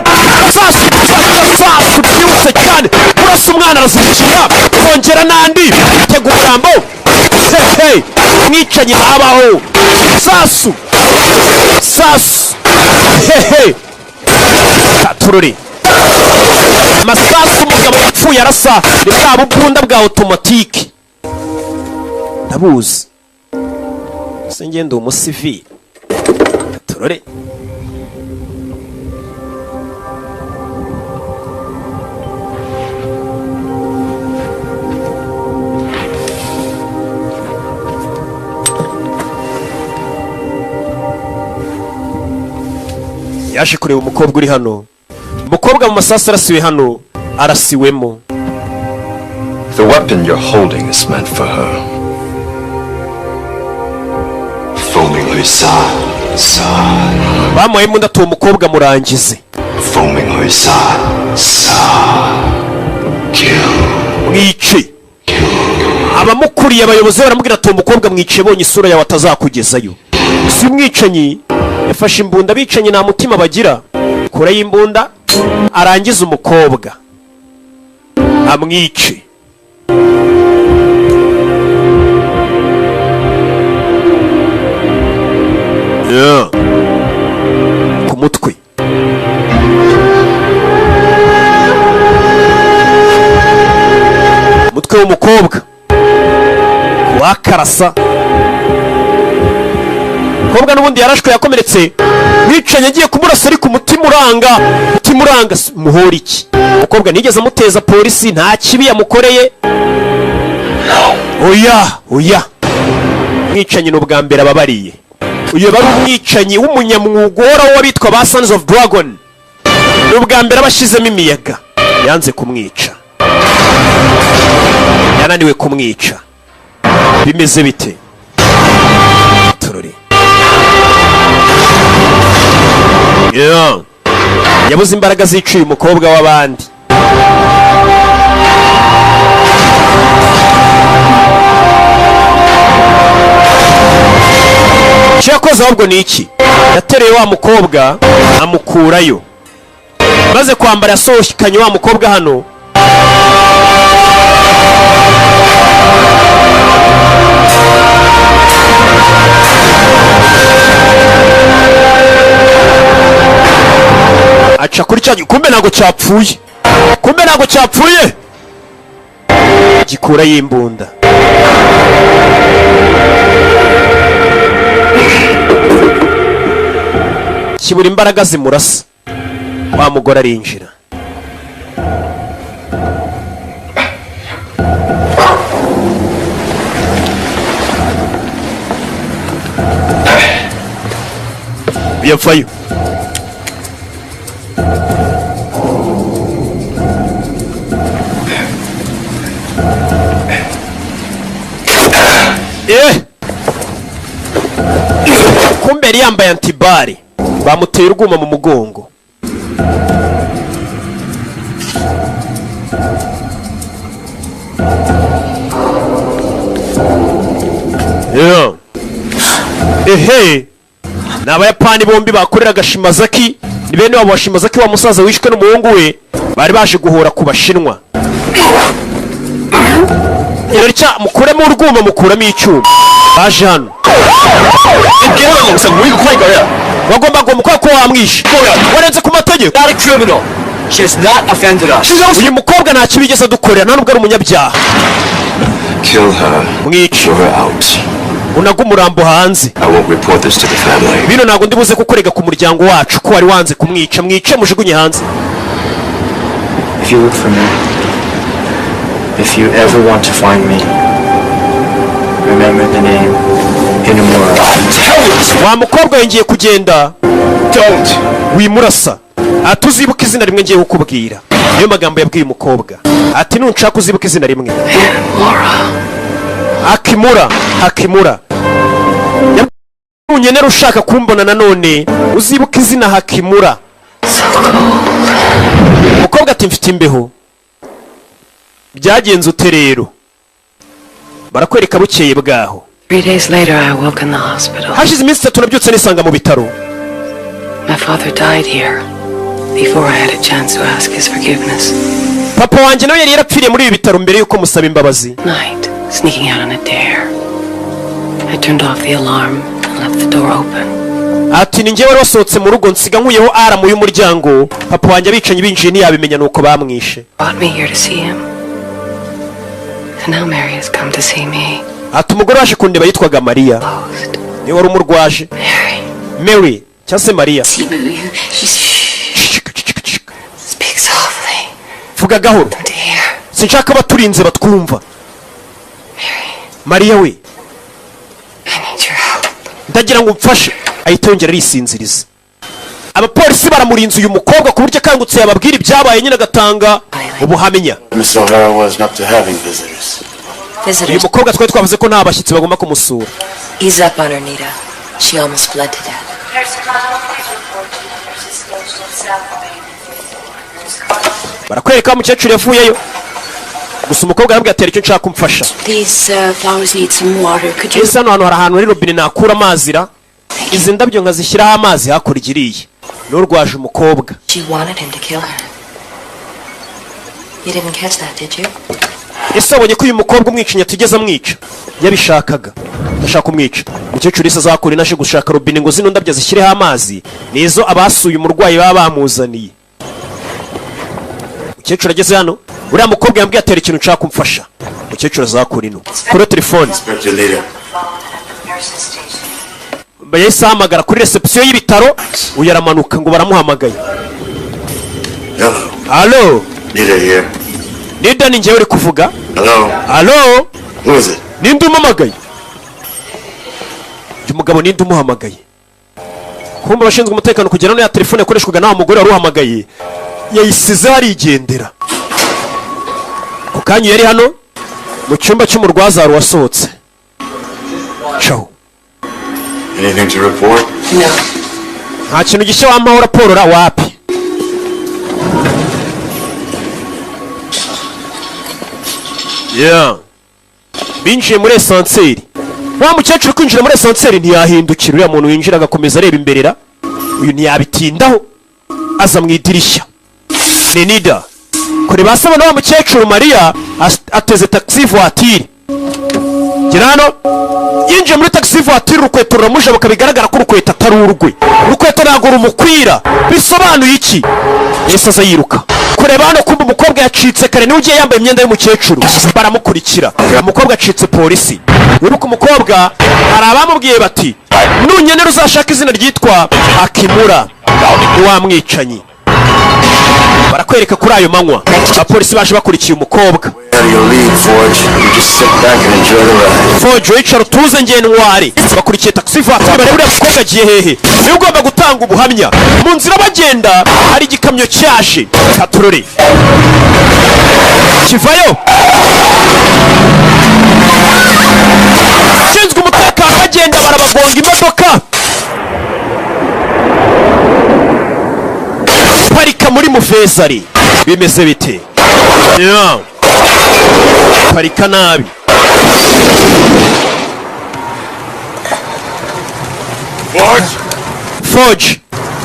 sasu byutse cyane. Urasa umwana arazimukira kongera nandi tegura ijambo. Hey, mwicanyi abaho. Sasu. Hey. Katururi. Masasu umugabo yapfuye arasa ni bwa bubunda bwa automatique. Ndabuzi. Se ngende umusivili. Katururi. Yaje kureba umukobwa uri hano. Umukobwa mu masasu arasiwe hano. Arasiwemo. The weapon you're holding is meant for her. Foaming her side. Bamuhaye imbunda atuye umukobwa murangize. Foaming her side. Kill. Mwice. Abamukuriye abayobozi baramubwira atuye umukobwa mwice bonye isura yawe atazakugezayo. Si umwicanyi yafashe imbunda bicanyi nta mutima bagira. Kure y'imbunda arangiza umukobwa amwice. Yeah. Ku mutwe. Mutwe w'umukobwa wakarasa. Umukobwa n'ubundi yarashwe yakomeretse. Mwicanyi agiye kumurasa ariko umutima uranga muhora iki. Umukobwa nigeze amuteza polisi nta kibi yamukoreye. Oya. Mwicanyi n'ubwa mbere ababariye. uyu bari umwicanyi w'umunyamwuga uhoraho w'abitwa ba Sons of Dragon. Ni ubwa mbere abashyizemo imiyaga yanze kumwica, yananiwe kumwica. Bimeze bite? Turori yabuze imbaraga ziciye umukobwa w'abandi. Cyakoze ahubwo ni iki? Yatereye wa mukobwa amukurayo, maze kwambara yasohokanye wa mukobwa hano. Aca kuri cya kumbe ntago cyapfuye, kumbe ntago cyapfuye, gikura y'imbunda. Kibura imbaraga zimurasa, wa mugore arinjira. Yapfayo. Kumbe yari yambaye antibari, bamuteye urwuma mu mugongo. Ehe, ni abayapani bombi bakoreraga Shimazaki. Ni bene wabo wa Shimazaki, wa musaza wishwe n'umuhungu we, bari baje guhora ku Bashinwa. Yaricya mukuremo urwuma, mukuramo icyuma. Baje hano bagomba gomba ko wamwishe, warenze ku mategeko. Uyu mukobwa nta kibigeze dukorera, nta nubwo ari umunyabyaha. Mwice unaga umurambo hanze. Bino ntabwo ndibuze kukurega ku muryango wacu ko wari wanze kumwica. Mwice mujugunye hanze. If you ever want to find me, remember the name Inamura. Wa mukobwa yingiye kugenda. Don't wimurasa. Atuzibuka izina rimwe ngiye kukubwira. Niyo magambo yabwiye umukobwa. Ati nunshaka uzibuka izina rimwe. Hakimura, Hakimura. Unyenera ushaka kumbona nanone, uzibuka izina Hakimura. Umukobwa ati mfite imbeho. Byagenze ute rero? Barakwereka bukeye bwaho. 3 days later I woke in the hospital. Hashize iminsi 3 nabyutse nisanga mu bitaro. My father died here before I had a chance to ask his forgiveness. Papa wanjye nawe yari yarapfiriye muri ibi bitaro mbere yuko musaba imbabazi. Night, sneaking out on a dare. I turned off the alarm and left the door open. Ati ninjye wari wasohotse mu rugo nsiga nkuyeho aramu y'umuryango. Papa wanjye abicanye binjiye ntiyabimenya nuko bamwishe. Brought me here to see him. And now Mary has come to see me. Ati umugore waje kundeba yitwaga Maria. Ni wari umurwaje. Mary, cyase Maria. Speak softly. Vuga gahoro. Sinshaka baturinze batwumva. Maria we. Ndagira ngo umfashe. Ahita yongera arisinziriza. Abapolisi baramurinze uyu mukobwa ku buryo kangutse yababwira ibyabaye nyine agatanga ubuhamenya. Mr. O'Hara was not to having visitors. Uyu mukobwa twari twavuze ko nta bashyitsi bagomba kumusura. Ease up on her, Nita. She almost bled to death. Barakwereka umukecuru yavuyeyo. Gusa umukobwa arabwira ati icyo nshaka kumfasha. These flowers need some water. Could you? Ese hano hari ahantu hari robine nakura amazi ra? Izi ndabyo nkazishyiraho amazi hakurya iriye. N'urwaje umukobwa. She wanted him to kill her. You didn't catch that, did you? Ese wabonye ko uyu mukobwa umwicinya tugeze amwica? Yabishakaga. Ndashaka kumwica. Umukecuru ise azakura inaje gushaka robine ngo zino ndabyo zishyireho amazi. Nizo abasuye umurwayi baba bamuzaniye. Umukecuru ageze hano. Uriya mukobwa yambwiye atera ikintu nshaka kumfasha. Umukecuru azakura ino. Kuri telefone. Bayise hamagara kuri reception y'ibitaro. Uyaramanuka ngo baramuhamagaye. Hello. Nita here. Nida ni njyewe uri kuvuga. Hello. Hello. Who is it? Ninde umamagaye? uyu mugabo ninde umuhamagaye? Kumva abashinzwe umutekano kugera no ya telefone yakoreshwaga n'aho mugore wari uhamagaye yayisize harigendera. Ku kanya yari hano mu cyumba cy'umurwaza wari wasohotse. Ciao. Anything to report? No. Nta kintu gishya wampaho raporo ra wapi? Yeah. Binjiye muri esanseri. Wa mukecuru kwinjira muri esanseri ntiyahindukira, uriya muntu winjira agakomeza areba imberera. Uyu ntiyabitindaho aza mu idirishya. Nenida kuri basaba na wa mukecuru Maria ateze taxi voiture. Girano yinjiye muri taxi voiture, urukweto ruramuje bakabigaragara ko urukweto atari urwe. Urukweto ntago rumukwira. Bisobanuye iki? Yesu aza yiruka kureba hano kumva umukobwa yacitse kare niwe ugiye yambaye imyenda y'umukecuru. Baramukurikira, umukobwa acitse polisi. Wiruka umukobwa, hari abamubwiye bati nunyenera uzashaka izina ryitwa Akimura wamwicanyi. Barakwereka kuri ayo manywa abapolisi baje bakurikiye umukobwa. Forge wicara utuze ngenwari bakurikiye taxi voiture bareba uriya mukobwa agiye hehe. Niwe ugomba gutanga ubuhamya. Mu nzira bagenda hari igikamyo cyaje katurore kivayo. Shinzwe umutekano bagenda barabagonga imodoka. Parika muri Mufezari. Bimeze bite? Yeah. Parika nabi.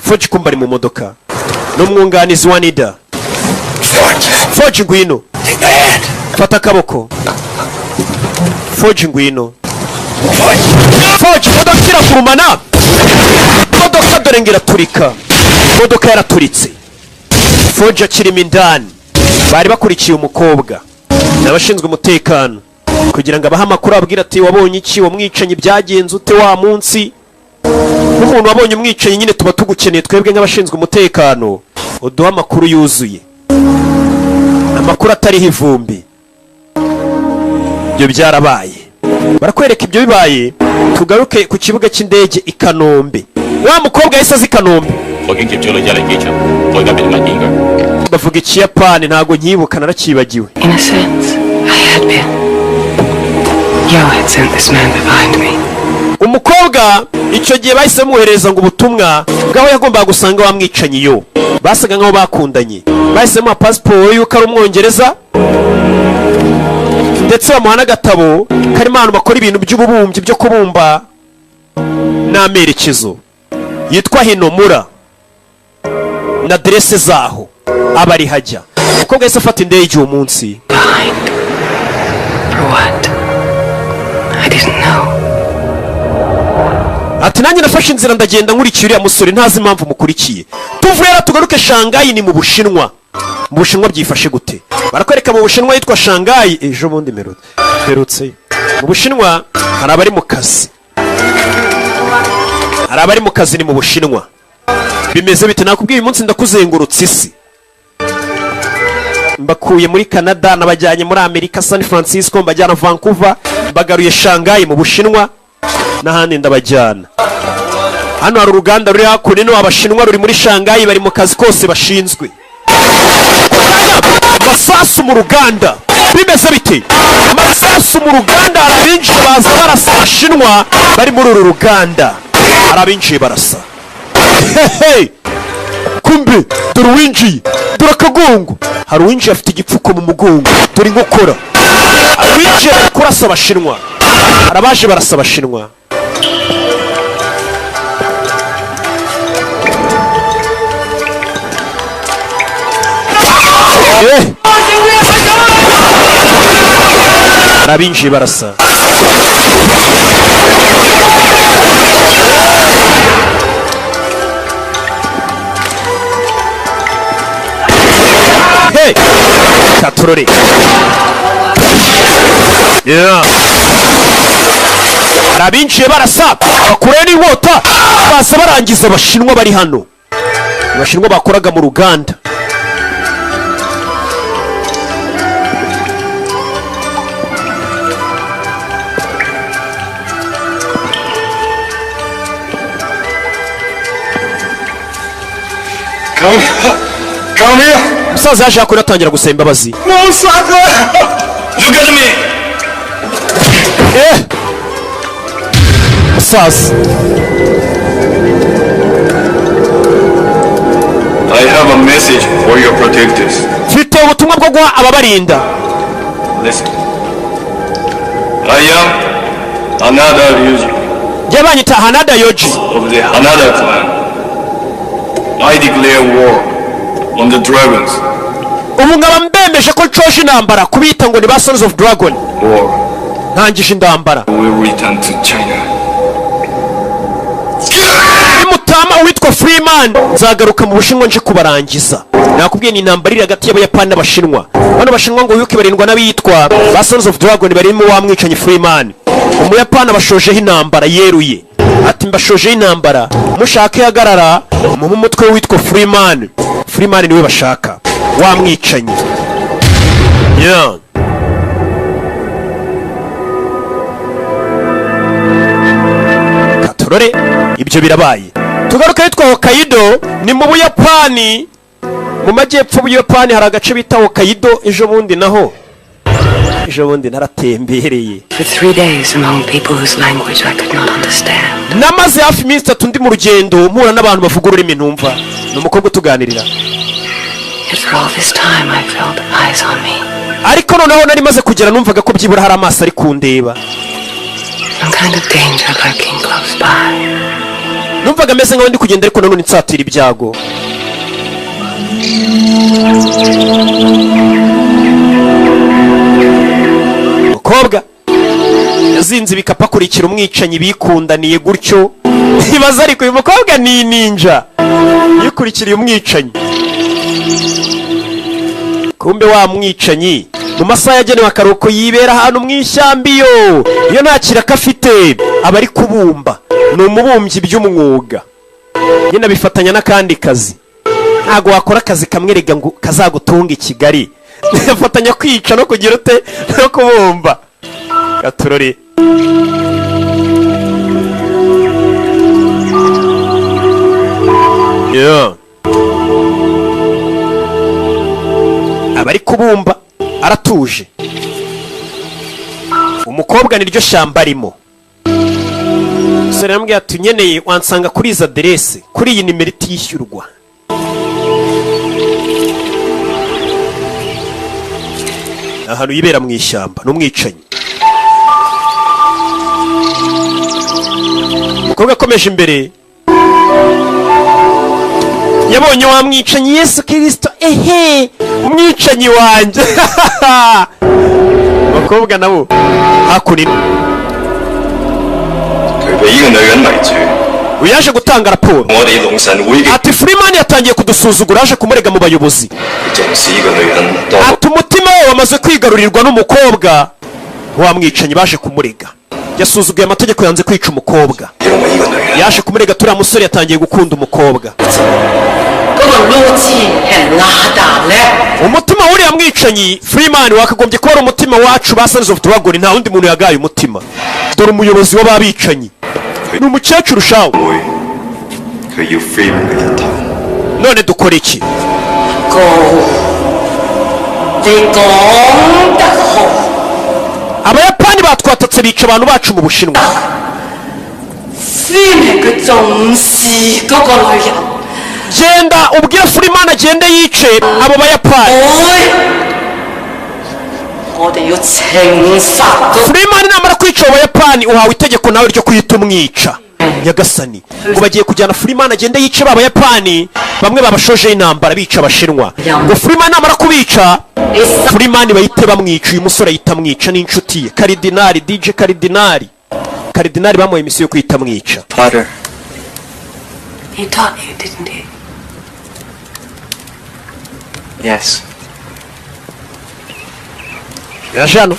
Forge kumba ari mu modoka n'umwunganizi wa Nida. Forge ngwino. Fata akaboko. Forge ngwino. Forge modoka irakurumana. Modoka dore ngira turika. Modoka yaraturitse. Forge akirimo indani. Bari bakurikiye umukobwa n'abashinzwe umutekano kugira ngo abahe amakuru abwira ati wabonye iki, wamwicanyi byagenze ute wa munsi. Umuntu wabonye umwicanyi nyine tuba tugukeneye twebwe nk'abashinzwe umutekano uduha amakuru yuzuye, amakuru atariho ivumbi. Ibyo byarabaye, barakwereka ibyo bibaye. Tugaruke ku kibuga cy'indege i Kanombe. Wa mukobwa yahise azi Kanombe. Bavuga Ikiyapani ntago nkibuka narakibagiwe. In a sense, I had been. Yo had sent this man behind me. Umukobwa icyo gihe bahise bamuhereza ngo ubutumwa bwawe yagombaga gusanga wamwicanyi yo. Basaga nkaho bakundanye. Bahise bamuha pasiporo y'uko ari Umwongereza ndetse bamuha n'agatabo karimo abantu bakora ibintu by'ububumbyi byo kubumba n'amerekezo. Yitwa Hinomura na adresse zaho aba ari hajya. Umukobwa yahise afata indege uwo munsi. For what? I didn't know. Ati nanjye nafashe inzira ndagenda nkurikiye uriya musore ntazi impamvu mukurikiye. Tuvuye rero tugaruke Shanghai ni mu Bushinwa. Mu Bushinwa byifashe gute? Barakwereka mu Bushinwa yitwa Shanghai ejo bundi merutse. Mu Bushinwa hari abari mu kazi. Hari abari mu kazi ni mu Bushinwa. Bimeze bite? Nakubwiye uyu munsi ndakuzengurutse isi. Mbakuye muri Canada nabajyanye muri Amerika San Francisco, mbajyana Vancouver, bagaruye Shanghai mu Bushinwa n'ahandi ndabajyana. Hano hari uruganda ruri hakuno abashinwa ruri muri Shanghai bari mu kazi kose bashinzwe. Masasu mu ruganda. Bimeze bite? Masasu mu ruganda arabinjiye baza barasa abashinwa bari muri uru ruganda. Arabinjiye barasa. Hey! Kumbe dore winjiye. Dore akagongo. Hari winjiye afite igipfuko mu mugongo. Dore inkokora. Winjiye kurasa abashinwa. Arabaje barasa abashinwa. Arabinjiye barasa. Hey! Katurore. Yeah. Arabinjiye barasa. Bakure n'inkota. Basa barangiza abashinwa bari hano. Abashinwa bakoraga mu ruganda. Come here. umusaza yaje yakora atangira gusaba imbabazi. No, Saka. Look at me. Umusaza. I have a message for your protectors. Mfite ubutumwa bwo guha ababarinda. Listen. I am Hanada Ryuji. Yabanyita Hanada Yoji. Of the Hanada clan. I declare war on the dragons. Ubu ngaba mbembeje ko nshoje intambara kubita ngo ni ba Sons of Dragon. War. Ntangije intambara. We will return to China. Mutama witwa Freeman nzagaruka mu Bushinwa nje kubarangiza. Nakubwiye ni intambara iri hagati y'Abayapani n'Abashinwa. Bano Bashinwa ngo yuke barindwa n'abitwa ba Sons of Dragon barimo wamwicanye Freeman. Umuyapani abashojeho intambara yeruye. Ati mbashojeho intambara mushake hagarara mu mutwe witwa Freeman. Freeman niwe bashaka wamwicanye. Yeah. Katorore ibyo birabaye. Tugaruka yitwa Hokkaido ni mu Buyapani. Mu majyepfo y'Ubuyapani hari agace bita Hokkaido. Ejo bundi naratembereye. For 3 days among people whose language I could not understand. Namaze hafi iminsi 3 ndi mu rugendo mpura n'abantu bavuga ururimi ntumva. Ni umukobwa utuganirira. Yet for all this time I felt eyes on me. Ariko noneho nari maze kugera numvaga ko byibura hari amaso ari kundeba. Some kind of danger lurking close by. Numvaga meze nkaho ndi kugenda ariko nanone nsatira ibyago. Mukobwa yazinze ibikapu akurikira umwicanyi bikundaniye gutyo. Ibaza ariko uyu mukobwa ni ninja yikurikiriye umwicanyi. Kumbe wa mwicanyi mu masaha yagenewe akaruhuko yibera ahantu mu ishyambiyo. Iyo nta kiraka afite aba ari kubumba. Ni umubumbyi by'umwuga. Nyine abifatanya n'akandi kazi. Ntago wakora akazi kamwerega ngo kazagutunga i Kigali. Afatanya kwica no kugira ute no kubumba. Gaturore. Yeah. Abari kubumba aratuje. Umukobwa niryo shamba arimo. Sere yambwiye ati nyeneye wansanga kuri izi aderese kuri iyi nimero itishyurwa. Ahantu yibera mu ishyamba n'umwicanyi. Umukobwa akomeje imbere yabonye wa mwicanyi Yesu Kristo. Umwicanyi wanjye. Bakobwa nabo hakurino uyaje gutanga raporo ati Freeman yatangiye kudusuzugura aje kumurega mu bayobozi. Ati umutima we wamaze kwigarurirwa n'umukobwa wa mwicanyi baje kumurega. Yasuzuguye amategeko yanze kwica umukobwa. Yaje kumurega turiya musore yatangiye gukunda umukobwa. Umutima wuriya mwicanyi Freeman wakagombye kuba ari umutima wacu ba Sons of Dragon. Nta wundi muntu yagaye umutima. Dore umuyobozi w'ababicanyi ni umukecuru shawo. None dukora iki? Abayapani batwatatse bica abantu bacu mu Bushinwa. Genda ubwire Freeman agende yice abo Bayapani. Freeman namara kwica abo Bayapani uhawe itegeko nawe ryo kuyita umwica. Nyagasani ngo bagiye kujyana Freeman agende yice aba Bayapani bamwe babashoje intambara bica Abashinwa. Ngo Freeman namara kubica Freeman bahite bamwica. Uyu musore ahita amwica n'inshuti ye Karidinali DJ Karidinali bamuhaye imisiyo yo kwita amwica. Father, He taught you, didn't he? yes. Yajano.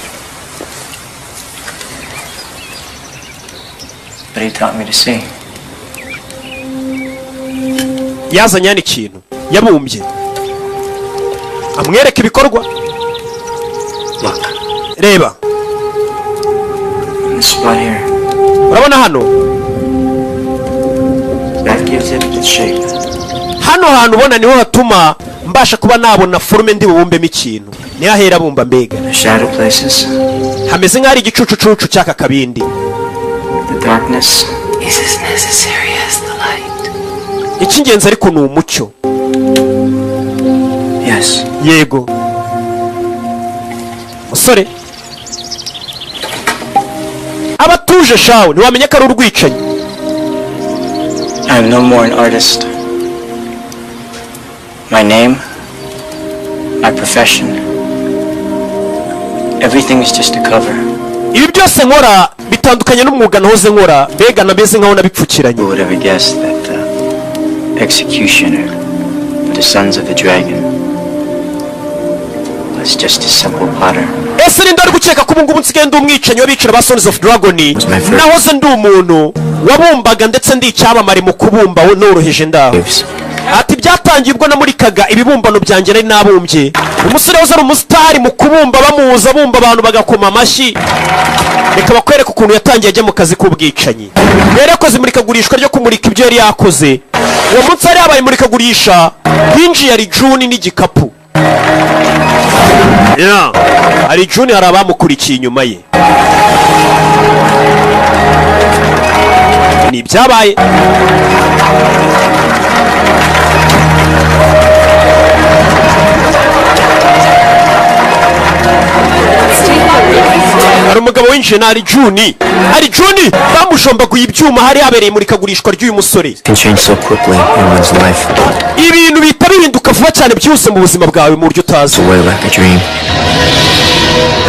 But he taught me to see. Yazanye n'ikintu yabumbye amwereka ibikorwa. Look. Reba. This spot here. Urabona hano? That gives it its shape. hano hantu ubona niho hatuma mbasha kuba nabona forume ndi bubumbemo ikintu niho ahera bumba mbega shadow places. hameze nk'ari igicucucucu cy'aka kabindi. The darkness is as necessary as the light. Icy'ingenzi ariko ni umucyo. Yes. Yego. Musore. Abatuje shawe ntiwamenye ko ari urwicanyi. I am no more an artist. My name, my profession, everything is just a cover. Ibi byose nkora bitandukanye n'umwuga nahoze nkora mbega nabeze nkaho nabipfukiranye. Who would have guessed that the executioner, the sons of the dragon, was just a simple potter? Ese ni ndari gukeka ko ubungubu nsigaye ndi umwicanyi w'abicira ba Sons of Dragon, nahoze ndi umuntu wabumbaga ndetse ndi icyamamare mu kubumba noroheje ndaho. Ati byatangiye ubwo namurikaga ibibumbano byanjye nari nabumbye. Umusore wose ari umusitari mu kubumba bamuza bumba abantu bagakoma amashyi. Reka bakwereka ukuntu yatangiye ajya mu kazi k'ubwicanyi. Rero yakoze imurikagurishwa ryo kumurika ibyo yari yakoze. Uwo munsi yari yabaye imurikagurisha hinjiye ari June n'igikapu. Ari June hari abamukurikiye inyuma ye. Ni byabaye. Hari umugabo winjiye na ari June. Ari June bamushombaguye ibyuma hari habereye imurikagurishwa ry'uyu musore. Ibintu bita bihinduka vuba cyane byose mu buzima bwawe mu buryo utazi.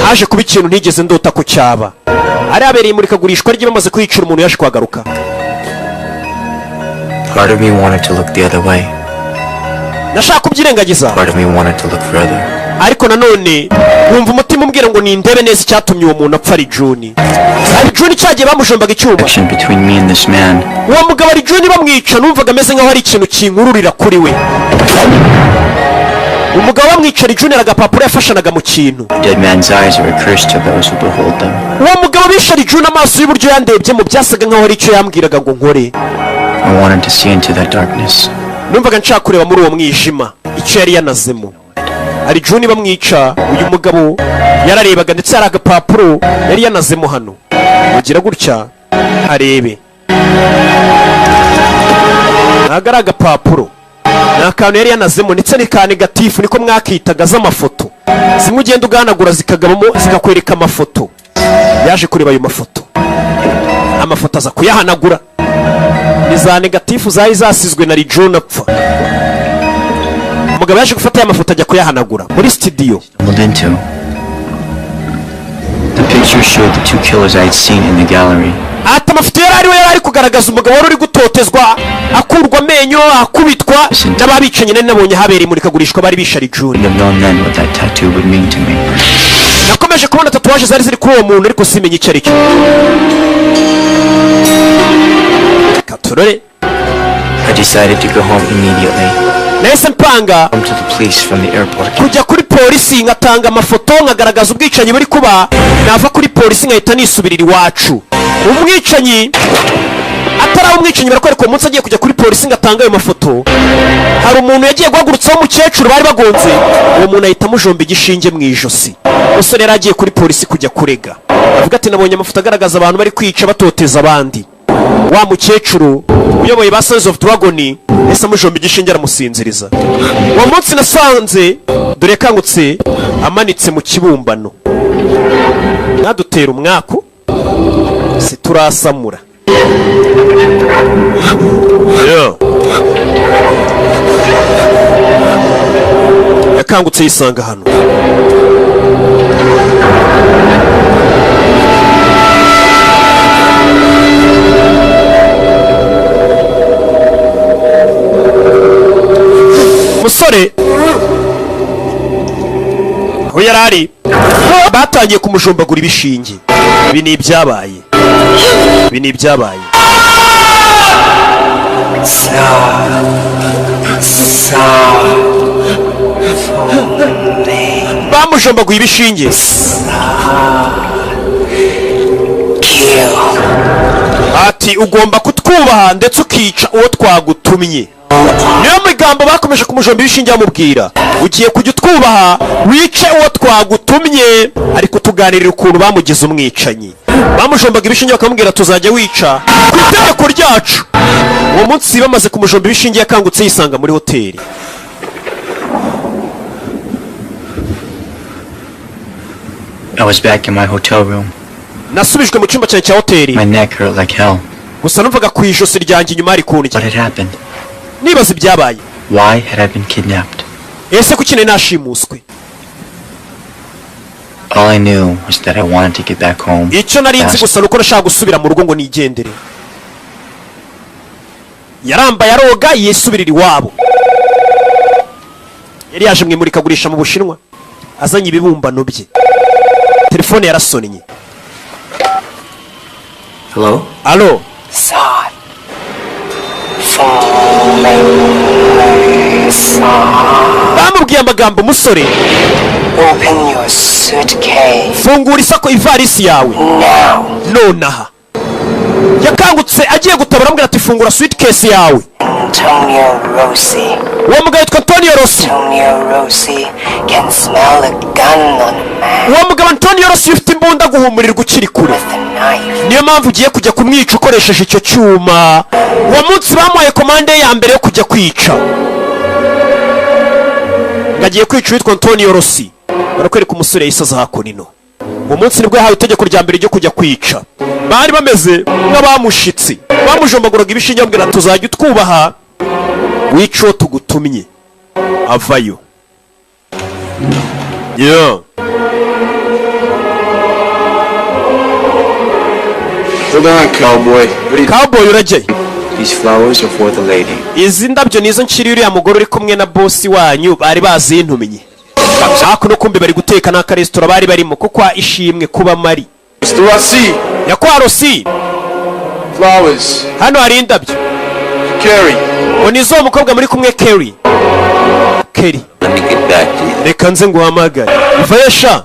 Haje kuba ikintu ntigeze ndota ko cyaba. Hari habereye imurikagurishwa rye bamaze kwicira umuntu yaje kwagaruka. Part of me wanted to look the other way. Nashaka kubyirengagiza. Part of me wanted to look further. Ariko nanone wumva umutima umbwira ngo nindebe neza icyatumye uwo muntu apfa ari June. Ari June cyagiye bamushombaga icyuma. Between me and this man. Uwo mugabo ari June bamwica numvaga ameze nkaho hari ikintu kinkururira kuri we. Umugabo bamwica ari June agapapuro yafashanaga mu kintu. Dead man's eyes are a curse to those who behold them. Uwo mugabo bishe ari June amaso y'uburyo yandebye mu byasaga nkaho hari icyo yambwiraga ngo nkore. I wanted to see into that darkness. Numvaga nshaka kureba muri uwo mwijima icyo yari yanazemo. Ari June bamwica uyu mugabo yararebaga ndetse hari agapapuro yari yanazemo hano. Ugira gutya arebe. Nagara agapapuro. Nakantu yari yanazemo ndetse ni ka negatifu niko mwakitaga z'amafoto. Zimwe ugenda uganagura zikagabamo zikakwereka amafoto. Yaje kureba ayo mafoto. Amafoto aza kuyahanagura. Ni za negatifu zari zasizwe na June apfa. Umugabo yaje gufata aya mafoto ajya kuyahanagura muri studio. The picture showed the two killers I had seen in the gallery. Ati amafoto yari ari kugaragaza umugabo wari uri gutotezwa akurwa amenyo akubitwa n'ababicanyi nari nabonye habereye imurikagurishwa bari bishe ari June. Nakomeje kubona tatuwaje zari ziri kuri uwo muntu ariko simenye icyo ari cyo. Katurore. I decided to go home immediately. Nahise mpanga to the police from the airport. Kujya kuri polisi ngatanga amafoto nkagaragaza ubwicanyi buri kuba nava kuri polisi nkahita nisubirira iwacu. Umwicanyi atari umwicanyi barakwereka uwo munsi agiye kujya kuri polisi ngatanga ayo mafoto. Hari umuntu yagiye guhagurutsaho umukecuru bari bagonze. Uwo muntu ahita amujomba igishinge mu ijosi. Umusore yari agiye kuri polisi kujya kurega. Avuga ati nabonye amafoto agaragaza abantu bari kwica batoteza abandi. Wa mukecuru uyoboye ba Sons of Dragon ese amujomba igishinge aramusinziriza. Uwo munsi nasanze dore kangutse amanitse mu kibumbano. Nadutera umwako siturasamura. Yakangutse yisanga hano. Musore aho yarari batangiye kumujombagura ibishinge. Ibi ni ibyabaye. Bamujombaguye ibishinge. Ati ugomba kutwubaha ndetse ukica uwo twagutumye. Niyo magambo bakomeje kumujomba ibishinge bamubwira, ugiye kujya utwubaha wice uwo twagutumye, ariko tuganirira ukuntu bamugize umwicanyi. Bamujombaga ibishinge bakamubwira tuzajya wica ku itegeko ryacu. Uwo munsi bamaze kumujomba ibishinge yakangutse yisanga muri hoteli. I was back in my hotel room. Nasubijwe mu cyumba cyanjye cya hoteli. My neck hurt like hell. Gusa numvaga ku ijosi ryanjye inyuma hari kundya. What had happened? Nibaza ibyabaye. Why had I been kidnapped? Ese kuki nari nashimuswe? All I knew was that I wanted to get back home. Icyo nari nzi gusa nuko nashaka gusubira mu rugo ngo nigendere. Yarambaye aroga yisubirira iwabo. Yari yaje mu imurikagurisha mu Bushinwa, azanye ibibumbano bye. Telefone yarasonnye. Hello? Allo? Son. Bamubwiye amagambo musore. Open your suitcase. Fungura isako ivarisi yawe. Now. Nonaha. Yakangutse agiye gutabara amubwira ati fungura suitcase yawe. Antonio Rossi. Uwo mugabo yitwa Antonio Rossi. Antonio Rossi can smell a gun on a man. Uwo mugabo Antonio Rossi ufite imbunda guhumurirwa ukiri kure. With a knife. Niyo mpamvu ugiye kujya kumwica ukoresheje icyo cyuma. Uwo munsi bamuhaye komande ya mbere yo kujya kwica. Ngagiye kwica witwa Antonio Rossi. Barakwereka umusore yisaza hakunino. Uwo munsi nibwo yahawe itegeko rya mbere ryo kujya kwica. Bari bameze nk'abamushitsi. Bamujombaguraga ibishinge bamubwira tuzajya utwubaha wica uwo tugutumye. Avayo. Yeah. Hold on, cowboy. Cowboy urajye. These flowers are for the lady. Izi ndabyo nizo nshiri uriya mugore uri kumwe na boss wanyu bari bazintuminye. Hakuno kumbe bari guteka n'aka restaurant bari barimo kuko ishimwe kuba mari. Mr. Rossi. Yakwa Rossi. Flowers. Hano hari indabyo. Carrie. Onizo umukobwa muri kumwe Kerry. Kerry. Let me get back to you. Reka nze nguhamagare. Ivayesha.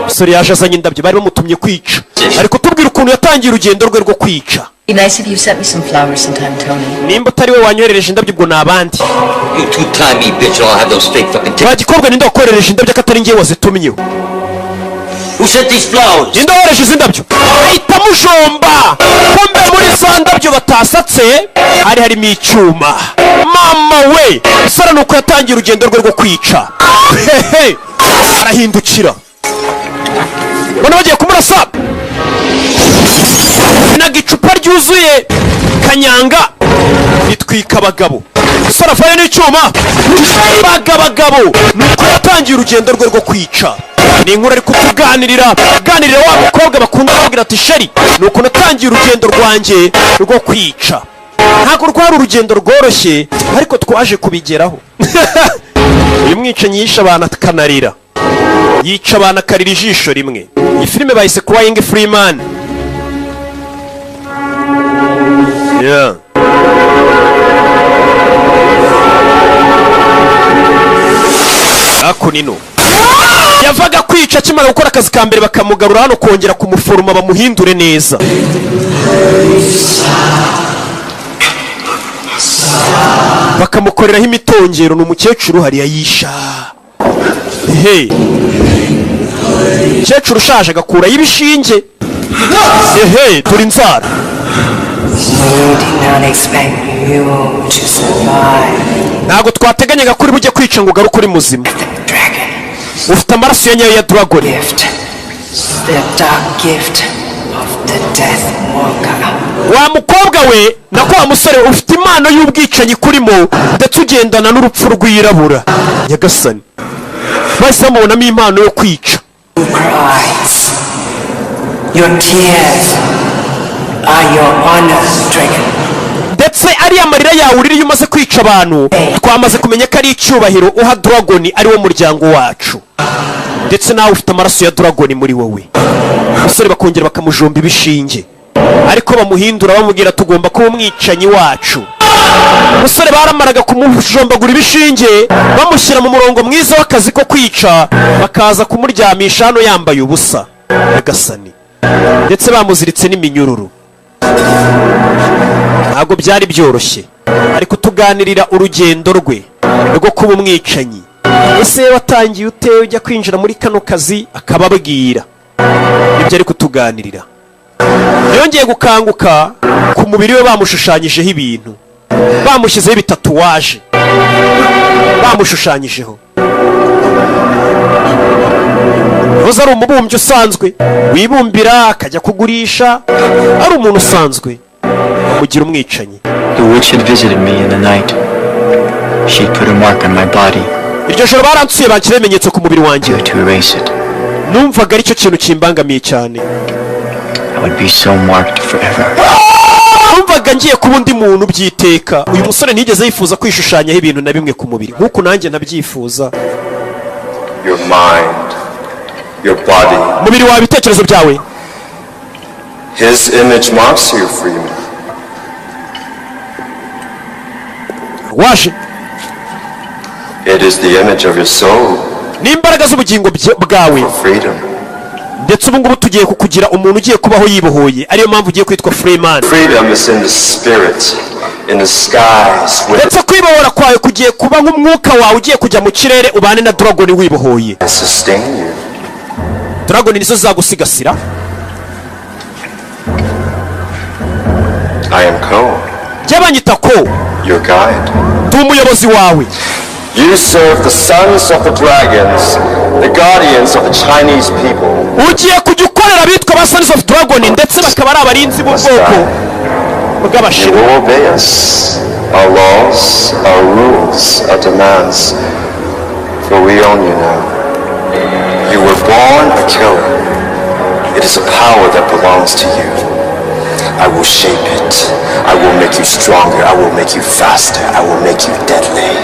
Musore yaje azanye indabyo bari bamutumye kwica. Ariko tubwira ukuntu yatangiye urugendo rwe rwo kwica. Be nice if you sent me some flowers sometime, Tony. Nimba utari we wanyoherereje indabyo ubwo nabandi. You two-timey bitch, I'll have those fake fucking tickets. Bagikobwa ninde wakoherereje indabyo katari ngiye wazitumyeho. Who sent these flowers? Ninde wohereje izi ndabyo? Ahita mujomba. Kumbe muri za ndabyo batasatse hari harimo icyuma. Mama we, sara nuko yatangiye urugendo rwe rwo kwica. Hehe. Arahindukira. Bona bagiye kumurasa. Nagicupa ryuzuye kanyanga bitwika abagabo. Sara faye n'icyuma. Bagabo nuko yatangiye urugendo rwe rwo kwica. Ni inkuru ari kutuganirira wa mukobwa bakunda kubwira ati sheri nuko natangiye urugendo rwanjye rwo kwica. Ntabwo rwari urugendo rworoshye ariko twaje kubigeraho. Uyu mwicanyi yisha abantu akanarira, yica abantu akarira ijisho rimwe. Iyi filime bayise Crying Freeman. Yeah. Akunino yavaga kwica akimara gukora akazi ka mbere bakamugarura hano kongera kumuforoma bamuhindure neza. Bakamukoreraho imitongero. Ni umukecuru hariya yisha. Hey. Umukecuru ushaje agakuraho ibishinge. Hey, turi inzara. Ntabwo twateganyaga kuri bujye kwica ngo ugaruke uri muzima. Ufite amaraso ya nyayo ya dragon. Wa mukobwa we nako wa musore ufite impano y'ubwicanyi kurimo ndetse ugendana n'urupfu rwirabura. Nyagasani bahise bamubonamo impano yo kwica. Ndetse ariya marira yawe uririye umaze kwica abantu twamaze kumenya ko ari icyubahiro uha dragon ari wo muryango wacu. Ndetse nawe ufite amaraso ya dragon muri wowe. Umusore bakongera bakamujomba ibishinge ariko bamuhindura bamubwira tugomba kuba umwicanyi wacu. Umusore baramaraga kumujombagura ibishinge bamushyira mu murongo mwiza w'akazi ko kwica bakaza kumuryamisha hano yambaye ubusa. Nyagasani. Ndetse bamuziritse n'iminyururu. Ntabwo byari byoroshye ariko tuganirira urugendo rwe rwo kuba umwicanyi. Ese watangiye ute ujya kwinjira muri kano kazi? Akababwira ibyo ari kutuganirira. Yongeye gukanguka ku mubiri we bamushushanyijeho ibintu, bamushyizeho ibitatuwaje, bamushushanyijeho. Yoza ari umubumbyi usanzwe wibumbira akajya kugurisha, ari umuntu usanzwe mugira umwicanyi. The witch had visited me in the night. She put a mark on my body. Iryo joro baransuye banshyira ibimenyetso ku mubiri wanjye. To erase it. Numvaga aricyo kintu kimbangamiye cyane. I would be so marked forever. Numvaga ngiye kuba undi muntu byiteka. Uyu musore ntigeze yifuza kwishushanyaho ibintu na bimwe ku mubiri nk'uko nanjye ntabyifuza. Your mind, your body. Mubiri wawe, ibitekerezo byawe. His image marks you, Freeman. Waje. It is the image of your soul. N'imbaraga z'ubugingo bwawe. Freedom. Ndetse ubu ngubu tugiye kukugira umuntu ugiye kubaho yibohoye, ariyo mpamvu ugiye kwitwa Freeman. Freedom is in the spirit, in the skies. Ndetse kwibohora kwawe kugiye kuba nk'umwuka wawe ugiye kujya mu kirere ubane na Dragon wibohoye. Sustain you. Dragon nizo zagusigasira. I am Ko. Byabanyita Ko. Your guide. Ndi umuyobozi wawe. You serve the sons of the dragons, the guardians of the Chinese people. Ugiye kujya ukorera bitwa ba Sons of Dragon ndetse bakaba ari abarinzi b'ubwoko bw'Abashinwa. You will obey us, our laws, our rules, our demands, for we own you now. You were born a killer. It is a power that belongs to you. I will shape it. I will make you stronger. I will make you faster. I will make you deadly.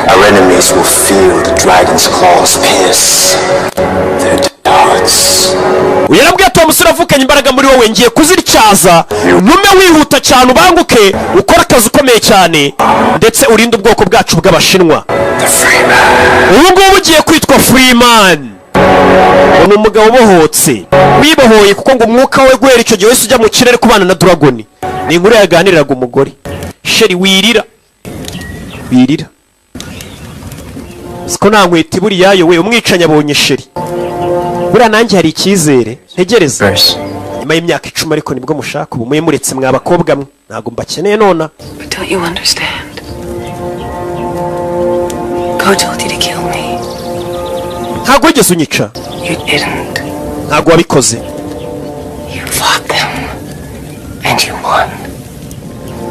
Our enemies will feel the dragon's claws pierce their darts. Uyarabwiye ati umusore avukanye imbaraga muri wowe ngiye kuziricyaza, ntume wihuta cyane ubanguke ukora akazi ukomeye cyane ndetse urinde ubwoko bwacu bw'Abashinwa. Ubu ngubu ugiye kwitwa Freeman. Ni umugabo ubohotse wibohoye kuko ngo umwuka we guhera icyo gihe wese ujya mu kirere kubana na Dragon. Ni inkuru yaganiriraga umugore. Sheri wirira siko nta nkwita buriya we umwicanyi abonye Sheri. Buriya nanjye hari icyizere ntegereza nyuma y'imyaka 10 ariko nibwo mushaka ubu muye muretse mwa bakobwa mwe ntago mbakeneye nona. But don't you understand? God told you to kill me. Ntago wigeze unyica. You didn't. Ntago wabikoze. You fought them and you won.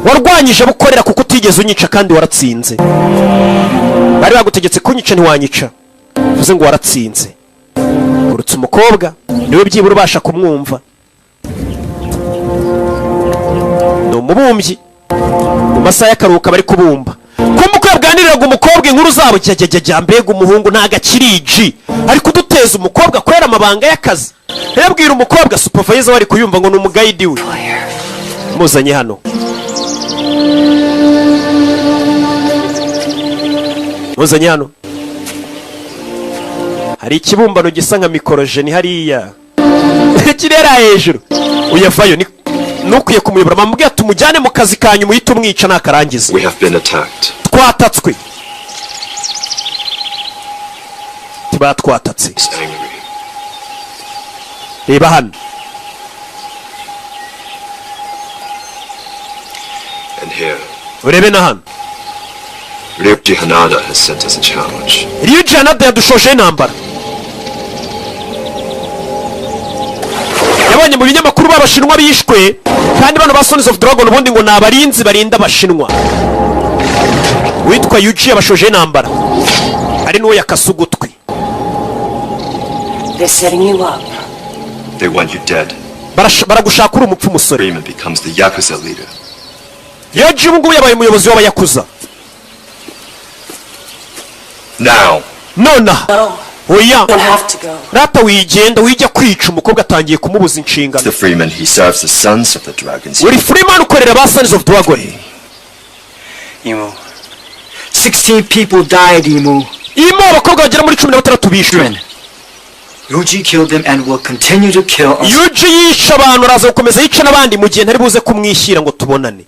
Warwanyije bukorera kuko utigeze unyica kandi waratsinze. Bari bagutegetse kunyica ntiwanyica. Uvuze ngo waratsinze. Urutse umukobwa niwe byibura ubasha kumwumva. No mubumbyi mu masaha y'akaruhuka bari kubumba. Ko bwaniriraga umukobwa inkuru zabo jya mbega umuhungu ntagakiriji ari kuduteza umukobwa kwera amabanga y'akazi. Yabwira umukobwa supervisor wari kuyumva ngo n'umugayidi we. Muzanye hano. Muzanye hano. Hari ikibumbano gisa nka mikorojeni hariya. Kirera hejuru. Uyavayo ni nukwiye kumuyobora bamubwiye tumujyane mu kazi kanyu muhita umwica nakarangiza. We have been attacked. Twatatswe. Tiba twatatse. Reba hano. And here. Urebe na hano. Ryuji Hanada has sent us a challenge. Ryuji Hanada yadushoje intambara. Yabonye mu binyamakuru b'Abashinwa bishwe kandi bano ba Sons of Dragon ubundi ngo nabarinzi barinda Abashinwa. Witwa Yuji yabashoje intambara. Ari nuwo yakasugutwe. They're setting you up. They want you dead. Baragushaka uri umupfu musore. Freeman becomes the Yakuza leader. Yuji ubu ngubu yabaye umuyobozi w'Abayakuza. Now. Nona. Oya. You'll have to go. Rata wigenda wijya kwica umukobwa atangiye kumubuza inshingano. The Freeman, he serves the sons of the dragons. Uri Freeman ukorera ba Sons of Dragon. Imo. 16 people died, Imo. Imo abakobwa bagera muri 16 bishwe. Yuji killed them and will continue to kill us. Yuji yisha abantu araza gukomeza yica nabandi mu gihe ntari buze kumwishyira ngo tubonane.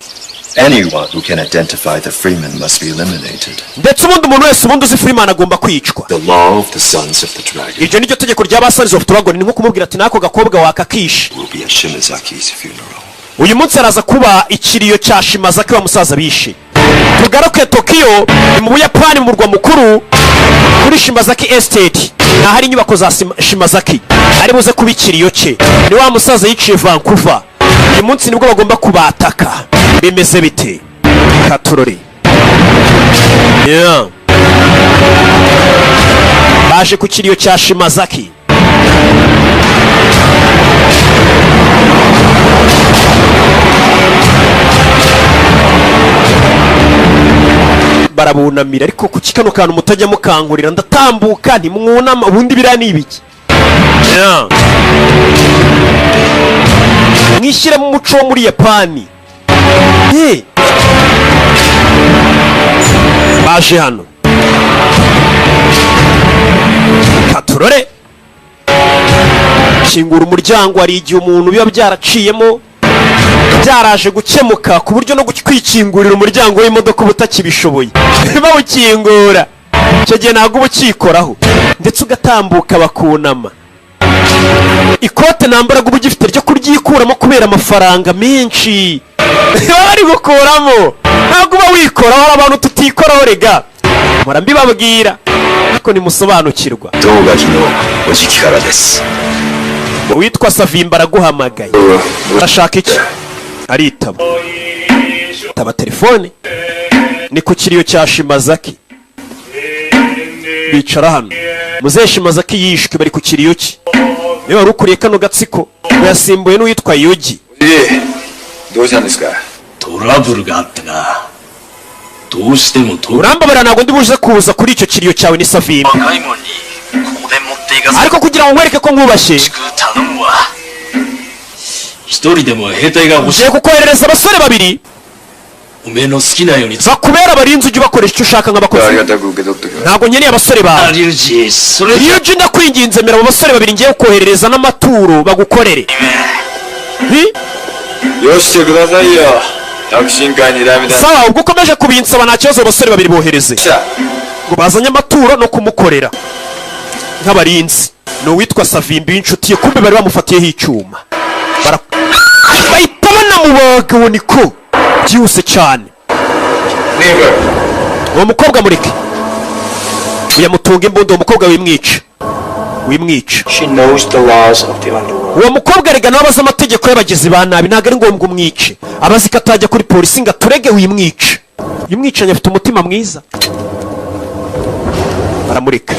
Anyone who can identify the Freeman must be eliminated. ndetse ubundi umuntu wese ubundi uzi Freeman agomba kwicwa. The law of the Sons of the Dragon iryo niryo tegeko ry'aba Sons of Dragon, ni nko kumubwira ati nako gakobwa wakakishe. will be at Shimazaki's funeral. uyu munsi araza kuba ikiriyo cya Shimazaki wa musaza bishe. tugaruke Tokyo, ni mu Buyapani mu murwa mukuru kuri Shimazaki Estate. hari inyubako za Shimazaki ari buze kuba ikiriyo cye. ni wa musaza yiciye Vancouver. uyu munsi nibwo bagomba kubataka. bimeze bite Katurori? yeah. baje ku kiriyo cya Shimazaki. barabunamira ariko ku kikano kantu mutajya mukangurira ndatambuka ntimwunama ubundi biriya ni ibiki? yeah. mwishyire mu muco wo muri Yapani. hey. baje hano Katurore kingura umuryango. hari igihe umuntu biba byaraciyemo byaraje gukemuka ku buryo no kwikingurira umuryango w'imodoka uba utakibishoboye bawukingura icyo gihe ntabwo uba ukikoraho ndetse ugatambuka bakunama. ikote nambaraga uba ugifite ryo kuryikuramo kubera amafaranga menshi baba bari gukuramo. ntabwo uba wikoraho, hari abantu tutikoraho rega mpora mbibabwira ariko nimusobanukirwa. uwitwa Savimba araguhamagaye. arashaka iki? aritaba. taba telefone. ni ku kiriyo cya Shimazaki. bicara hano. muzehe Shimazaki yishwe, bari ku kiriyo cye. niba wari ukuriye kano gatsiko yasimbuye n'uwitwa Yugi. urambabara ntabwo ndi buze kuza kuri icyo kiriyo cyawe ni Savimba, ariko kugira ngo nkwereke ko nkubashye ugiye kukoherereza abasore babiri bakubera abarinzi. ujye ubakoresha icyo ushaka nk'abakozi. ntabwo nkeneye abasore bawe. iyo uje ndakwinginze mera abo basore babiri ngiye kukoherereza n'amaturo bagukorere. sawa, ubwo ukomeje kubinsaba nta kibazo. abasore babiri bohereze ngo bazanye amaturo no kumukorera nk'abarinzi. ni uwitwa Savimbi w'inshuti ye, kumbe bari bamufatiyeho icyuma bahita banamubaga. uwo niko byihuse cyane. uwo mukobwa mureke, uyamutunga imbunda. uwo mukobwa wimwica. uwo mukobwa rega nawe abazi amategeko y'abagizi ba nabi. ntabwo ari ngombwa umwice, abazi ko atajya kuri polisi ngo aturege wimwica. uyu mwicanyi afite umutima mwiza. baramureka.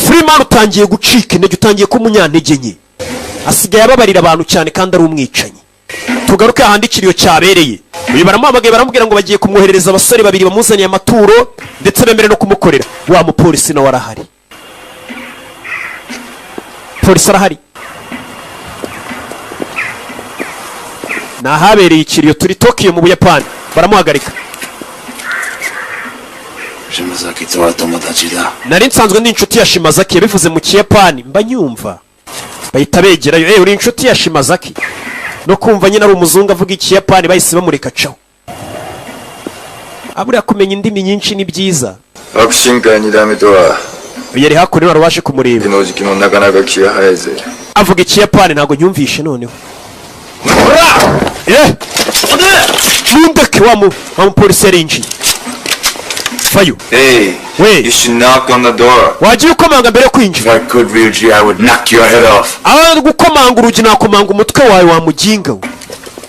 Freeman utangiye gucika intege, utangiye kuba umunyantege nke. asigaye ababarira abantu cyane kandi ari umwicanyi. tugaruke ahandi ikiriyo cyabereye. uyu baramuhamagaye baramubwira ngo bagiye kumwoherereza abasore babiri bamuzaniye amaturo ndetse bemere no kumukorera. wa mupolisi nawe arahari. polisi arahari. ni ahabereye ikiriyo. turi Tokyo mu Buyapani. baramuhagarika. nari nsanzwe ndi inshuti ya Shimazaki. yabivuze mu Kiyapani mba nyumva. bahita begerayo. uri inshuti ya Shimazaki? no kumva nyine ari umuzungu avuga Ikiyapani bahise bamureka caho. aburiya kumenya indimi nyinshi ni byiza. yari hakurya wari waje kumureba. avuga Ikiyapani ntabwo nyumvishe noneho. mundeke wa mupolisi yarinjiye. vayo. You should knock on the door. wagiye ukomanga mbere yo kwinjira. aho gukomanga urugi nakomanga umutwe wawe wa muginga we.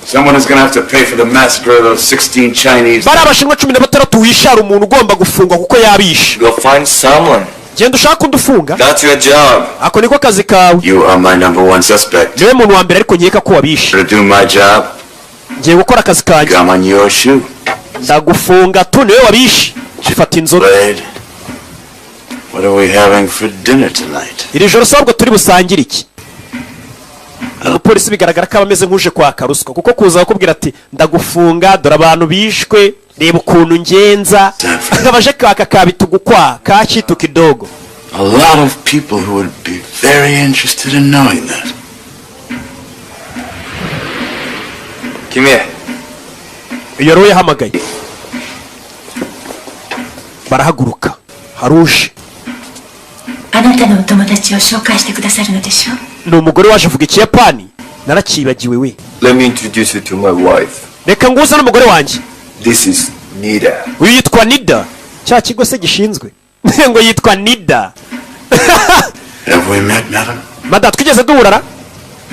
Someone is going to have to pay for the massacre of those 16 Chinese. bari abashinwa 16 wishara umuntu ugomba gufungwa kuko yabishe. Go find someone. genda ushaka undufunga. That's your job. ako niko kazi kawe. You are my number one suspect. niwe muntu wa mbere ariko nkeka ko wabishe. To do my job. ngiye gukora akazi kanjye. I'm on your shoe. ndagufunga tu niwe wabishe. fata inzoga. What are we having for dinner tonight? iri joro sabwo turi busangire iki? umupolisi bigaragara ko abameze nk'uje kwaka ruswa kuko kuza bakubwira ati ndagufunga dore abantu bishwe reba ukuntu ngenza akabaje kwaka kabitugukwa kachitu kidogo. A lot of people who would be very interested in knowing that. Come here. iyo rero yahamagaye barahaguruka haruje あなたのお友達を紹介してくださるのでしょう。 ni umugore waje avuga ikiyapani narakibagiwe we. Let me introduce you to my wife. Reka nguze n'umugore wanjye. This is Nida. Uyu yitwa Nida. Cya kigo se gishinzwe ngo yitwa Nida. Have we met, madam? Mada twigeze duhurara?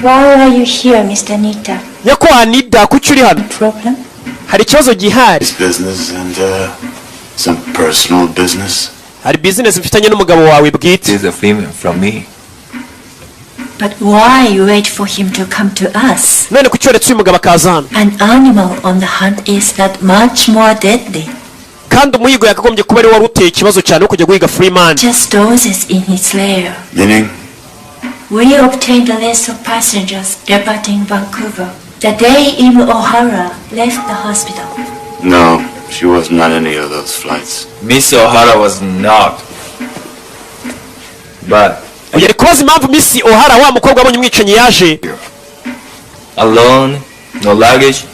Why are you here, Mr. Nita? Nyakwa Nida kuki uri hano? Problem? Hari ikibazo gihari. Business and some personal business. Hari business mfitanye n'umugabo wawe bwite. This is a female from me. But why you wait for him to come to us? None kuki uretse uyu mugabo akaza hano? An animal on the hunt is that much more deadly. Kandi umuhigo yakagombye kuba ari wari uteye ikibazo cyane kujya guhiga Freeman. Just dozes in his lair. Meaning? We obtained a list of passengers departing Vancouver the day Emu O'Hara left the hospital. No, she wasn't on any of those flights. Miss O'Hara was not. But yari kubaza impamvu Miss O'Hara wa mukobwa abonye umwicanyi yaje. Alone, no luggage,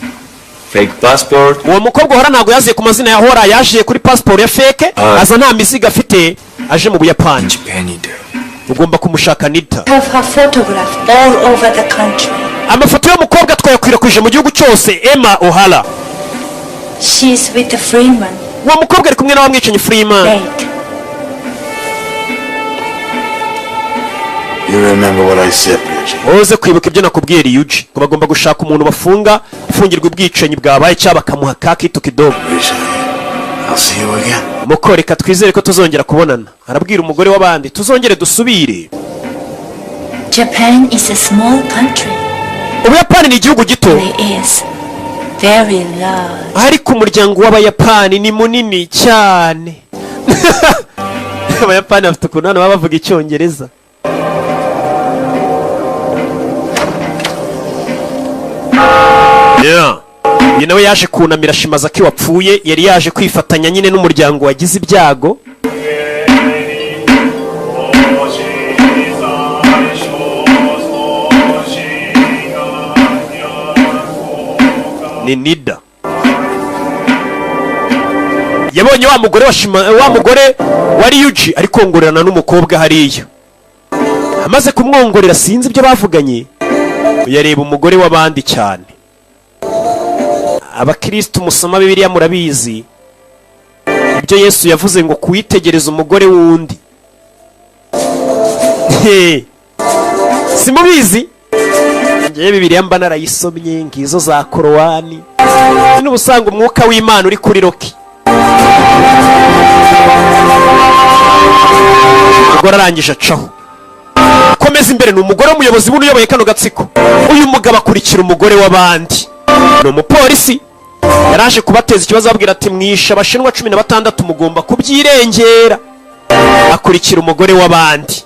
fake passport. Uwo mukobwa O'Hara ntago yaziye ku mazina ya O'Hara, yaje kuri passport ya fake, aza nta misigo afite, aje mu Buyapani. Ugomba kumushaka Nita. Have her photographed all over the country. Amafoto y'umukobwa twayakwirakwije mu gihugu cyose. Emma O'Hara. She's with the Freeman. Uwo mukobwa ari kumwe n'abamwicanyi Freeman. You remember what I said, Ryuji? Oze kwibuka ibyo nakubwiye Ryuji, ko bagomba gushaka umuntu bafunga ufungirwa ubwicanyi bwabaye cyaba kamuha kakitu kidogo. I'll see you again. Mukoreka twizere ko tuzongera kubonana. Arabwira umugore w'abandi tuzongere dusubire. Japan is a small country. Ubuyapani ni igihugu gito. It is very large. Ariko umuryango w'Abayapani ni munini cyane. Abayapani bafite ukuntu baba bavuga icyongereza. Yeah. Uyu nawe yaje kunamira Shimazaki wapfuye, yari yaje kwifatanya nyine n'umuryango wagize ibyago. Ni Nida. Yabonye wa mugore wa Ryuji ari kongorerana n'umukobwa hariya. Amaze kumwongorera sinzi ibyo bavuganye. Uyareba umugore w'abandi cyane. Abakristo musoma Bibiliya murabizi ibyo Yesu yavuze ngo kuwitegereza umugore wundi. Simubizi? Ngiye Bibiliya mba narayisomye ngizo za Korowani. N'ubusanga umwuka w'Imana uri kuri Roki. Umugore arangije acaho. Komeza imbere ni umugore w'umuyobozi w'uyoboye kano gatsiko. Uyu mugabo akurikira umugore w'abandi. Ni umupolisi. Yaraje kubateza ikibazo ababwira ati mwisha abashinwa 16 mugomba kubyirengera. Akurikira umugore w'abandi.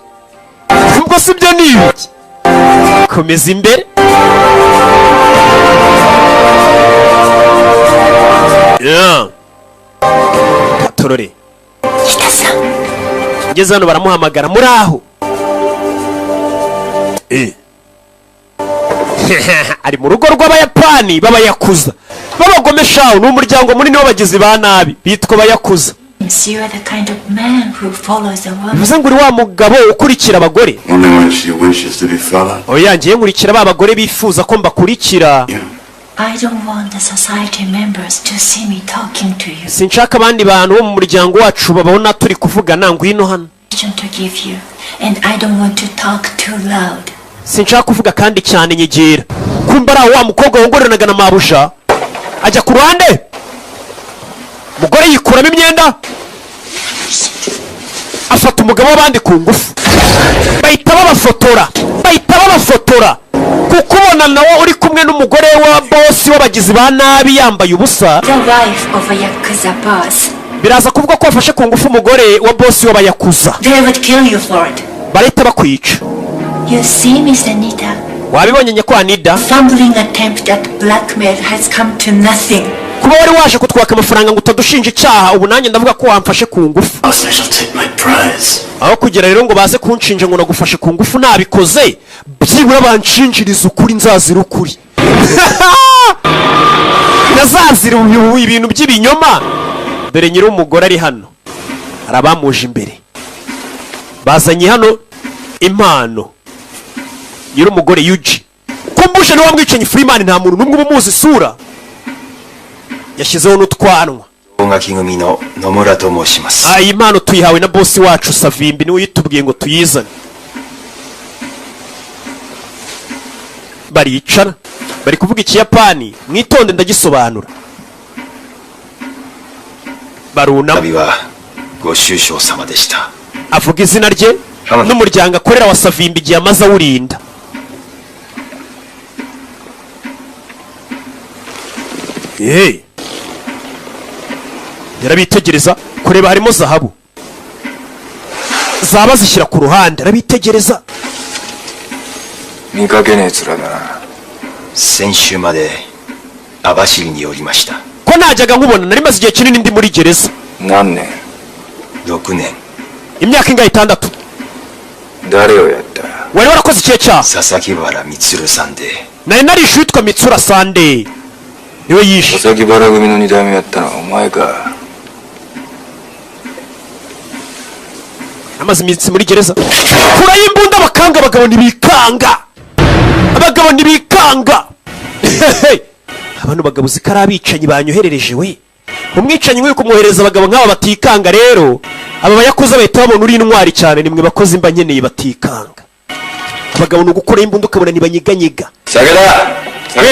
Ubwo sibyo nibiki. Komeza imbere. Yeah. Katorore. Ngeze hano baramuhamagara muri aho. Ari mu rugo rw'Abayapani b'Abayakuza. Babagomeshaho n'umuryango munini w'abagizi ba nabi bitwa Abayakuza. Bivuze ngo uri wa mugabo ukurikira abagore. Oya ngiye nkurikira ba bagore bifuza ko mbakurikira. I don't want the society members to see me talking to you. Sinshaka abandi bantu bo mu muryango wacu babona turi kuvugana ngwino hano. To give you, and I don't want to talk too loud. Sinshaka kuvuga kandi cyane nyegera. Kumba ara wa mukobwa wongoranaga na mabusha ajya ku ruhande. Mugore yikuramo imyenda afata umugabo w'abandi ku ngufu. Bahita babafotora. Kuko ubona nawe uri kumwe n'umugore wa boss w'abagizi ba nabi yambaye ubusa. The wife of a Yakuza boss. Biraza kuvuga ko afashe ku ngufu umugore wa boss w'Abayakuza. They would kill you for it. Barahita bakwica. You see, Mr. Nita. Wabibonye nyakwa Nida? Fumbling attempt at blackmail has come to nothing. Kuba wari waje kutwaka amafaranga ngo utadushinja icyaha, ubu nanjye ndavuga ko wamfashe ku ngufu. Aho kugera rero ngo baze kunshinja ngo nagufashe ku ngufu nabikoze, byibura banshinjiriza ukuri nzazira ukuri. ntazazira ibintu by'ibinyoma. Dore nyiri umugore ari hano, hari abamuje imbere bazanye hano impano. Nyiri umugore Yuji kumbushe niwe wamwicanyi Freeman, nta muntu n'umwe umuzi isura, yashyizeho n'utwanwa. Iyi impano tuyihawe na bosi wacu Savimbi, niwe yitubwiye ngo tuyizane. Baricara bari kuvuga Ikiyapani, mwitonde ndagisobanura. Barunama avuga izina rye n'umuryango akorera wa Savimbi igihe amaze awurinda. Yarabitegereza kureba harimo zahabu, zaba zishyira ku ruhande. Arabitegereza. Ko najyaga nkubona, nari maze igihe kinini ndi muri gereza. Imyaka ingahe? 6. wari warakoze ikihe cyaha? Sasakibara Mitsuru Sande. Nari narishe witwa Mitsura Sande, niwe yishe. Sasakibara gumi no 2代目やったのお前か。Amaze iminsi muri gereza. Kurayo imbunda bakanga, abagabo ntibikanga. Abagabo ntibikanga. Abantu bagabo zikara abicanyi banyoherereje we. Umwicanyi nk'uyu kumwohereza abagabo nk'aba batikanga rero. Aba bayakoze bahita babona uri intwari cyane, nimwe bakoze imba nkeneye batikanga. Abagabo no gukora imbunda ukabona ntibanyeganyega. Sagara.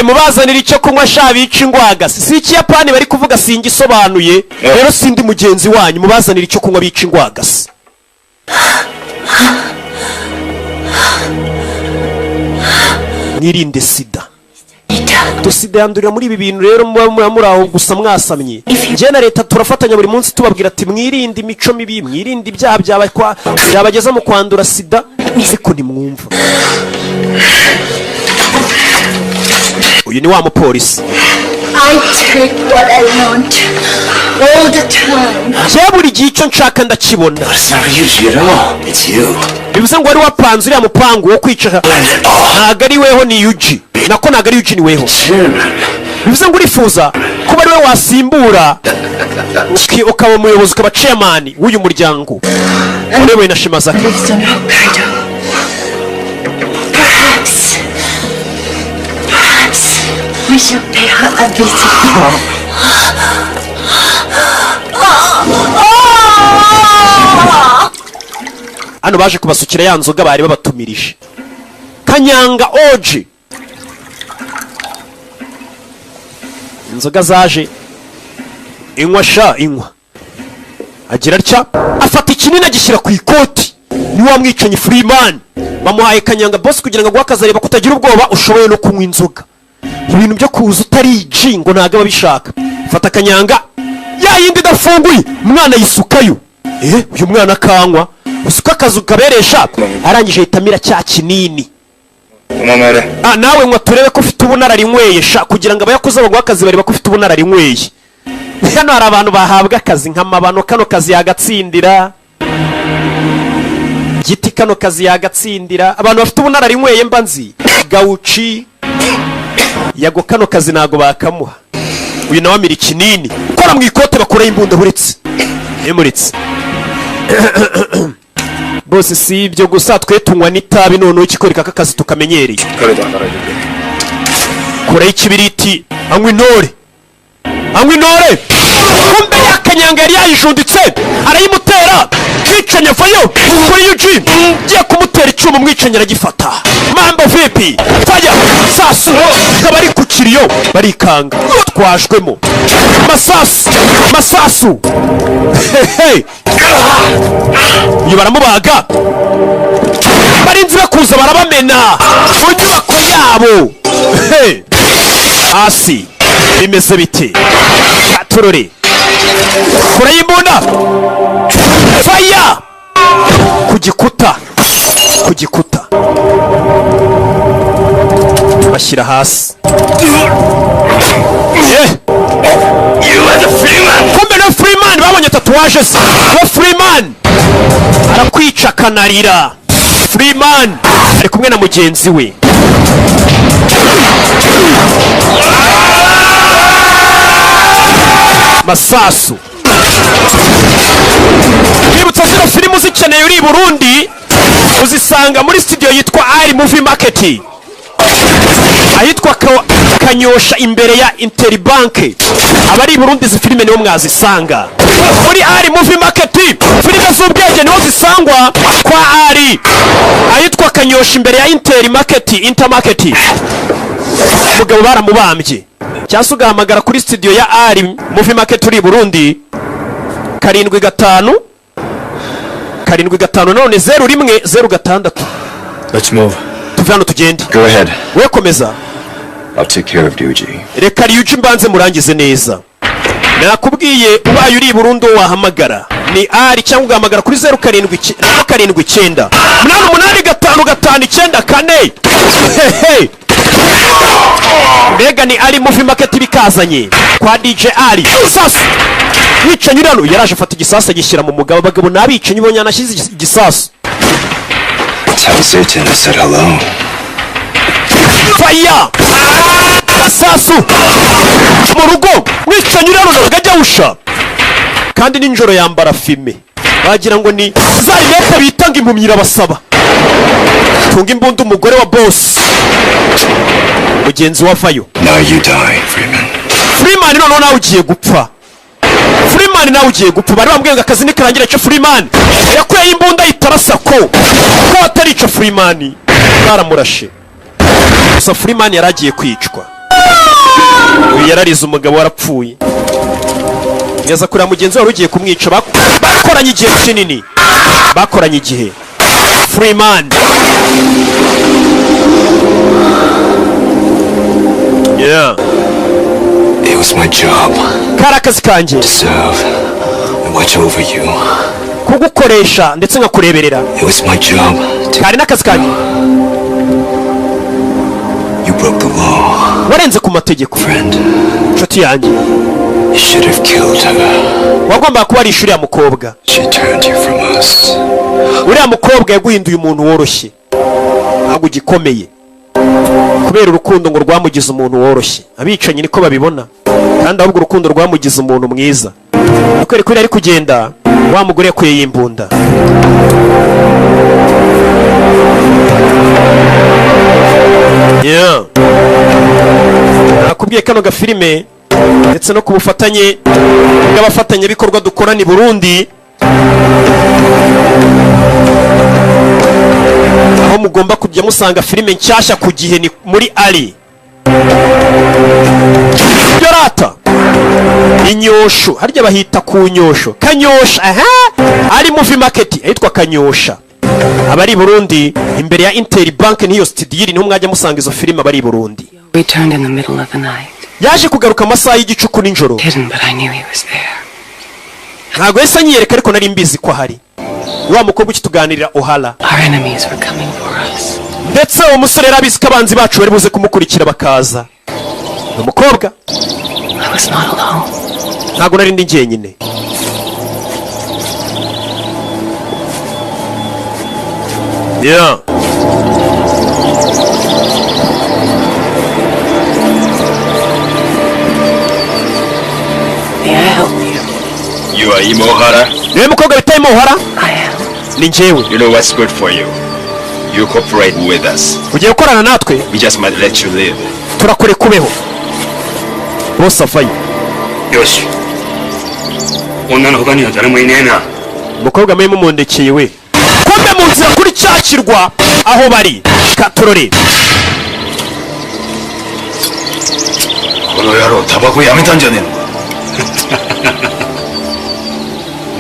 Mubazanira icyo kunywa sha bica ingwaga. Si Ikiyapani bari kuvuga singisobanuye. Rero sindi mugenzi wanyu, mubazanira icyo kunywa bica ingwaga. Mwirinde sida. Sida yandurira muri ibi bintu rero muri aho gusa mwasamye. Njye na leta turafatanya buri munsi tubabwira ati mwirinde imico mibi, mwirinde ibyaha byabageza mu kwandura sida, ariko ntimwumva. Uyu ni wa mupolisi. I take what I want all the time. Buri gihe icyo nshaka ndakibona. It's not you at all. It's you. Bivuze ngo wari wapanze uriya mupangu wo kwica. Ntago ari weho, ni Yuji. Nako ntago ari Yuji, ni weho. Bivuze ngo urifuza kuba ari we wasimbura ukaba umuyobozi, ukaba chairman w'uyu muryango urewe na Shimazaki. Perhaps we shall pay her a visit. Hano baje kubasukira ya nzoga bari babatumirije. Kanyanga Oji. Inzoga zaje. Inywa sha inywa. Agira atya, afata ikinini agishyira ku ikoti. Ni wa mwicanyi Freeman. Bamuhaye kanyanga boss kugira ngo gwakazareba kutagira ubwoba ushoboye no kunywa inzoga. Ibintu byo kuza utari jingo ntago babishaka. Fata kanyanga. Ya yindi dafunguye, umwana yisukayo. Uyu mwana kanywa. Usuka akazu kaberesha, arangije itamira cya kinini. Nawe ngo turebe ko ufite ubunararinyweye sha, kugira ngo abayakuze bagwa akazi bareba ko ufite ubunararinyweye. Hano hari abantu bahabwa akazi nk'amabano, kano kazi yagatsindira. Giti kano kazi yagatsindira. Abantu bafite ubunararinyweye mbanzi Gauchi yago kano kazi nago bakamuha. Uyu nawe amira kinini. Kora mu ikote bakora imbunda buretse. Emuritse. Bose si ibyo gusa, twe tunywa n'itabi none ukikoreka akazi tukamenyereye. Kora ikibiriti, anywa intore. Anywa intore. Kumbe yakanyanga yari yayijunditse, arayimutera. Kwicanya vayo kuri Yuji. Giye kumutera icyuma, umwicanya aragifata. Mambo vipi? Faya sasu. Kabari ku kiriyo barikanga. Twajwemo. Masasu. Hey. Iyo baramubaga. Barinzi bakuza barabamena. Mu nyubako yabo. Hey. Hasi. Bimeze bite? Katurore. Kora imbunda. Fire. Kugikuta. Bashyira hasi. Kumbe no Freeman babonye tatuwaje se. No Freeman arakwica kanarira. Freeman ari kumwe na mugenzi we. masasu. Nibutsa zino filime uzikeneye uri i Burundi uzisanga muri studio yitwa Ali Movie Market ahitwa Kanyosha imbere ya Interbank. Abari i Burundi izi filime niho mwazisanga muri Ali Movie Market. Filime z'ubwenge niho zisangwa kwa Ali ahitwa Kanyosha imbere ya Intermarket. Umugabo baramubambye cyangwa ugahamagara kuri studio ya Ali Movie Market uri i Burundi 75 none 0106. Let's move. Tuvano tugende. Go ahead. We komeza. I'll take care of Ryuji. Reka Ryuji mbanze murangize neza. Nakubwiye ubaye uri i Burundi wahamagara ni Ali cyangwa ugahamagara kuri 0779 885594. Mbega ni Ali Movie Market bikazanye kwa DJ Ali. Sasa wicanyi rano yaraje afata igisasa gishyira mu mugabo. Abagabo nabicanyi bonye anashyize igisasa. Tell Satan I said hello. Fire! Sasu! Mu rugo wicanyi rano nagajya usha. Kandi ninjoro yambara filme. Bagira ngo ni zayete bitanga impumyira basaba. Tunga imbunda umugore wa boss. Mugenzi wavayo. Now you die, Freeman. Freeman none nawe ugiye gupfa. Freeman nawe ugiye gupfa. Bari bambwenga akazi nikarangira cyo Freeman yakuye imbunda itarasa ko atari cyo Freeman baramurashe. Gusa Freeman yaragiye kwicwa. Yararize umugabo warapfuye. Yaza kuri mugenzi wari ugiye kumwica. Bakoranye igihe kinini. Bakoranye igihe. Freeman. Yeah. It was my job. Karakazi kanje. To serve and watch over you. Kugukoresha ndetse nkakureberera. It was my job. Kari nakazi kanje. You broke the law. Warenze ku mategeko. Friend. Nshuti yanjye. You should have killed her. Wagomba kuba ari ishuri ya mukobwa. She turned you from us. Uriya mukobwa yaguhinduye umuntu woroshye. Ntabwo ugikomeye. Kubera urukundo ngo rwamugize umuntu woroshye. Abicanyi niko babibona. Kandi ahubwo urukundo rwamugize umuntu mwiza. Ukwere kuri ari kugenda wa mugore yakuye yimbunda. Yeah. Nakubwiye kano gafilime ndetse no kubufatanye bw'abafatanya bikorwa dukora ni Burundi. Aho mugomba kujya musanga filime nshyashya ku gihe ni muri Ali. Yorata. Inyosho. Harya bahita ku nyosho. Kanyosha. Ali Movie Market ahitwa Kanyosha. Abari Burundi imbere ya Interbank niyo studio niho mwajya musanga izo filime abari Burundi. Returned in the middle of the night. Yaje kugaruka amasaha y'igicuku ninjoro. Hidden, but I knew he was there. Ntago yesa nyereka ariko nari mbizi ko hari. Wa mukobwa ukituganirira Ohala. Our enemies were coming for us. Ndetse uwo musore yarabizi ko abanzi bacu bari buze kumukurikira bakaza. Umukobwa. I was not alone. Ntago nari ndi njyenyine. Yeah. May I help you? You are Imo Ohara? Niwe mukobwa bita Imo Ohara? I am. Ni njyewe. You know what's good for you. You cooperate with us. Ugiye gukorana natwe? We just might let you live. Turakore kubeho. Bose avayo. Yoshi. Umukobwa mwe mumundekeye we. Kombe mu nzira kuri cyakirwa aho bari. Katorore. Kono yaro tabako yameta njane.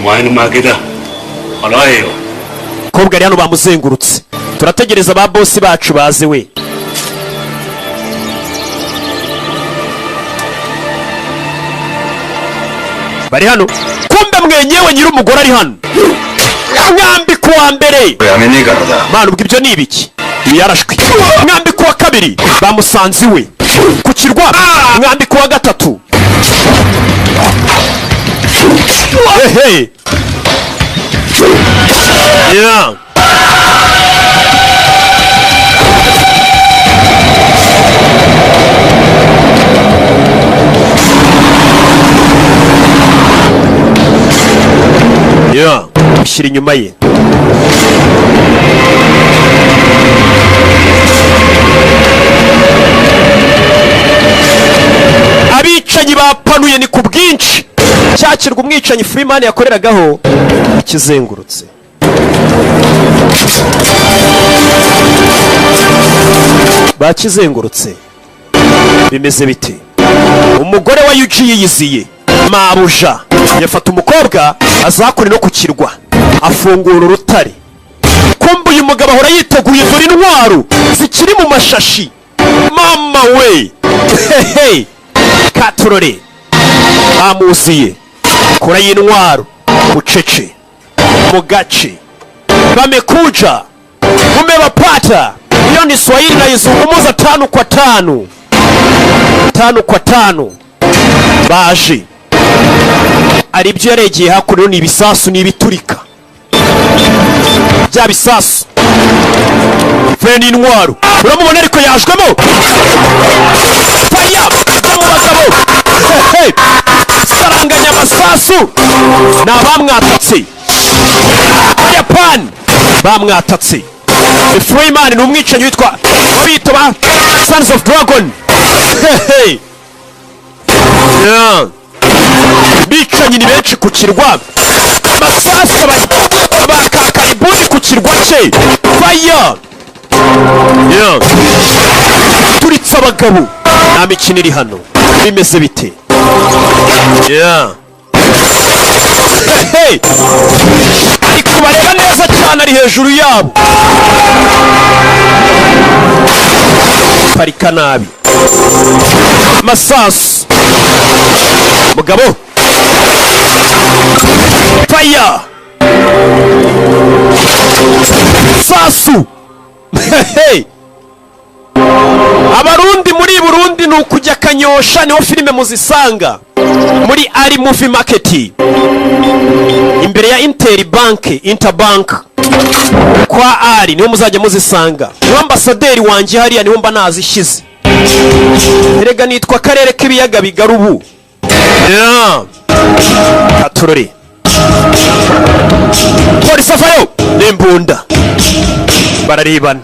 Mwana mageda. Alayo. Kobwa ari hano bamuzengurutse. Turategereza ba boss bacu baze we. Bari hano. Kumbe mwenyewe nyiri umugore ari hano. Mwambi kuwa mbere. Mana ubwo ibyo ni ibiki? Yarashwe. Mwambi kuwa kabiri bamusanze we. Ku kirwa. Mwambi kuwa gatatu. Hey. Yeah. ya ushyira inyuma ye. Abicanyi bapanuye ni ku bwinshi. Cyakirwa umwicanyi Freeman yakoreragaho kizengurutse. Bakizengurutse. Bimeze bite? Umugore wa Yuji yiyiziye mabuja yafata umukobwa azakuri no kukirwa afungura urutare. Kumbu uyu mugabo ahora yiteguye dore intwaro zikiri mu mashashi. Mama we hehe katurore amuziye kora y'intwaro bucece mu gace bamekuja umebapata. Hiyo ni Swahili na izungumuza 5 kwa 5 5 kwa 5 baje ari byo yaregeye hakuno ni ibisasu ni ibiturika bya bisasu feni intwaro uramubona ariko yajwemo faya mu bagabo saranganya amasasu n'abamwatatse Japan bamwatatse. Freeman ni umwicanyi witwa bita ba Sons of Dragon. Yeah. Bicanyi ni benshi ku kirwa. Amasasu bakakaribuni ku kirwa cye. Fire. Yeah. Turitse abagabo. Nta mikino iri hano. Bimeze bite? Yeah. Hey. Ari kubareba neza cyane ari hejuru yabo. Parika nabi. Masasu. Mugabo. Fire. Sasu. Hey. Abarundi muri Burundi nukujya Kanyosha niho filime muzisanga. Muri ari movie market. Imbere ya Interbank kwa ari niho muzajya muzisanga. Ambasaderi wanje hariya niho mba nazishize. Erega nitwa karere k'ibiyaga bigarubu. Yeah. Katurore. Polisi avayo n'imbunda. Bararebana.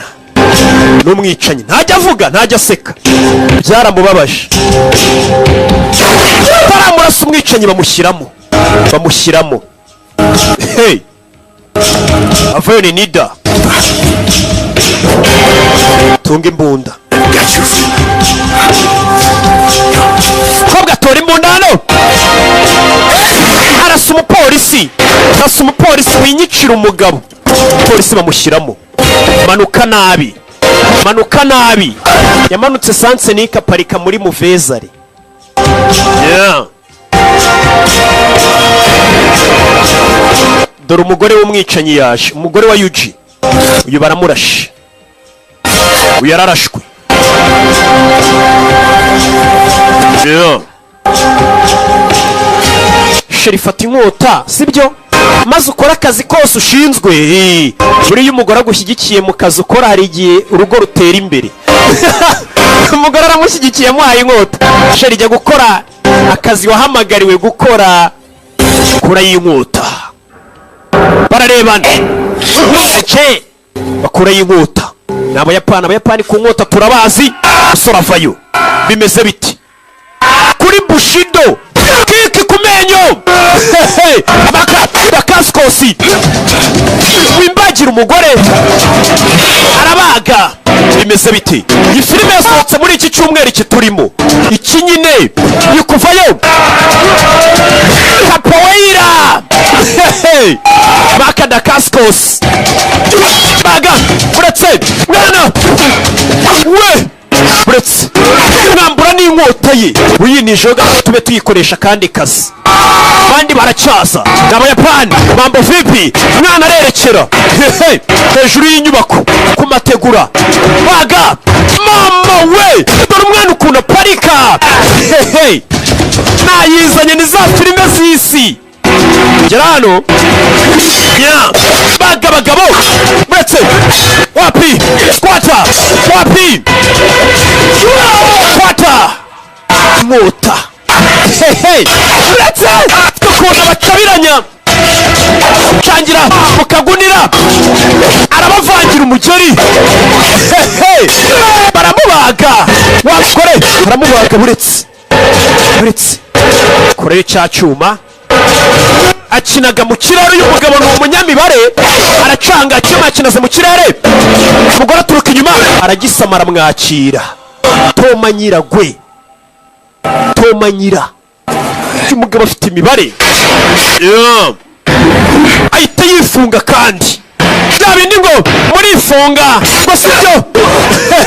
N'umwicanyi ntajya avuga ntajya aseka. Byaramubabaje. Baramurasa umwicanyi bamushyiramo. Hey. Avayo ni Nida. Tunga imbunda. Kobwa tora imbunda hano. Arasa umupolisi winyicira umugabo. Polisi bamushyiramo. Manuka nabi. Yamanutse sanse n'ikaparika muri Muvezari. Yeah. Dore umugore w'umwicanyi yaje. Umugore wa Yuji. Uyu baramurashe. Uyu yararashwe. Yeah. Sherifata inkota sibyo maze ukora akazi kose ushinzwe. Buri y'umugore agushyigikiye mu kazi ukora hari igihe urugo rutera imbere. Umugore aramushyigikiye muhaye inkota. Sheri jya gukora akazi wahamagariwe gukora kura y'inkota. Bararebana. Ece bakura y'inkota. Abayapani ku nkota turabazi. Usora vayo. Bimeze biti. Kuri Bushido. Kiki kumenyo. Bakaskosi. Wimbagira umugore. Arabaga. Bimeze biti. Iyi filime yasohotse muri iki cyumweru kiturimo. Iki nyine yukuvayo. Capoeira. Baka Dakaskos. Baga. Uretse. Mwana. We. Uretse. Nambura n'inkota ye. Uyi ni joga tube tuyikoresha kandi kazi. Bandi baracyaza. N'abayapani. Mambo vipi? Mwana arerekera. Hejuru y'inyubako. Ku mategura. Baga. Mama we. Dore umwana ukuntu parika. Nayizanye ni za filime z'isi. Gera hano. Yeah. Baga bagabo. Uretse. Wapi? Squatter. Wapi? Squatter. Mota. Uretse. Tukunda bacabiranya. cangira mu kagunira arabavangira umugeri baramubaga wakore baramubaga buretse koreye cya cyuma akinaga mu kirere. uyu mugabo ni umunyamibare aracanga cyuma akinaze mu kirere. umugore aturuka inyuma aragisama aramwakira. Toma nyira uyu mugabo afite imibare ahita yifunga kandi bya bindi ngo murifunga ngo sibyo.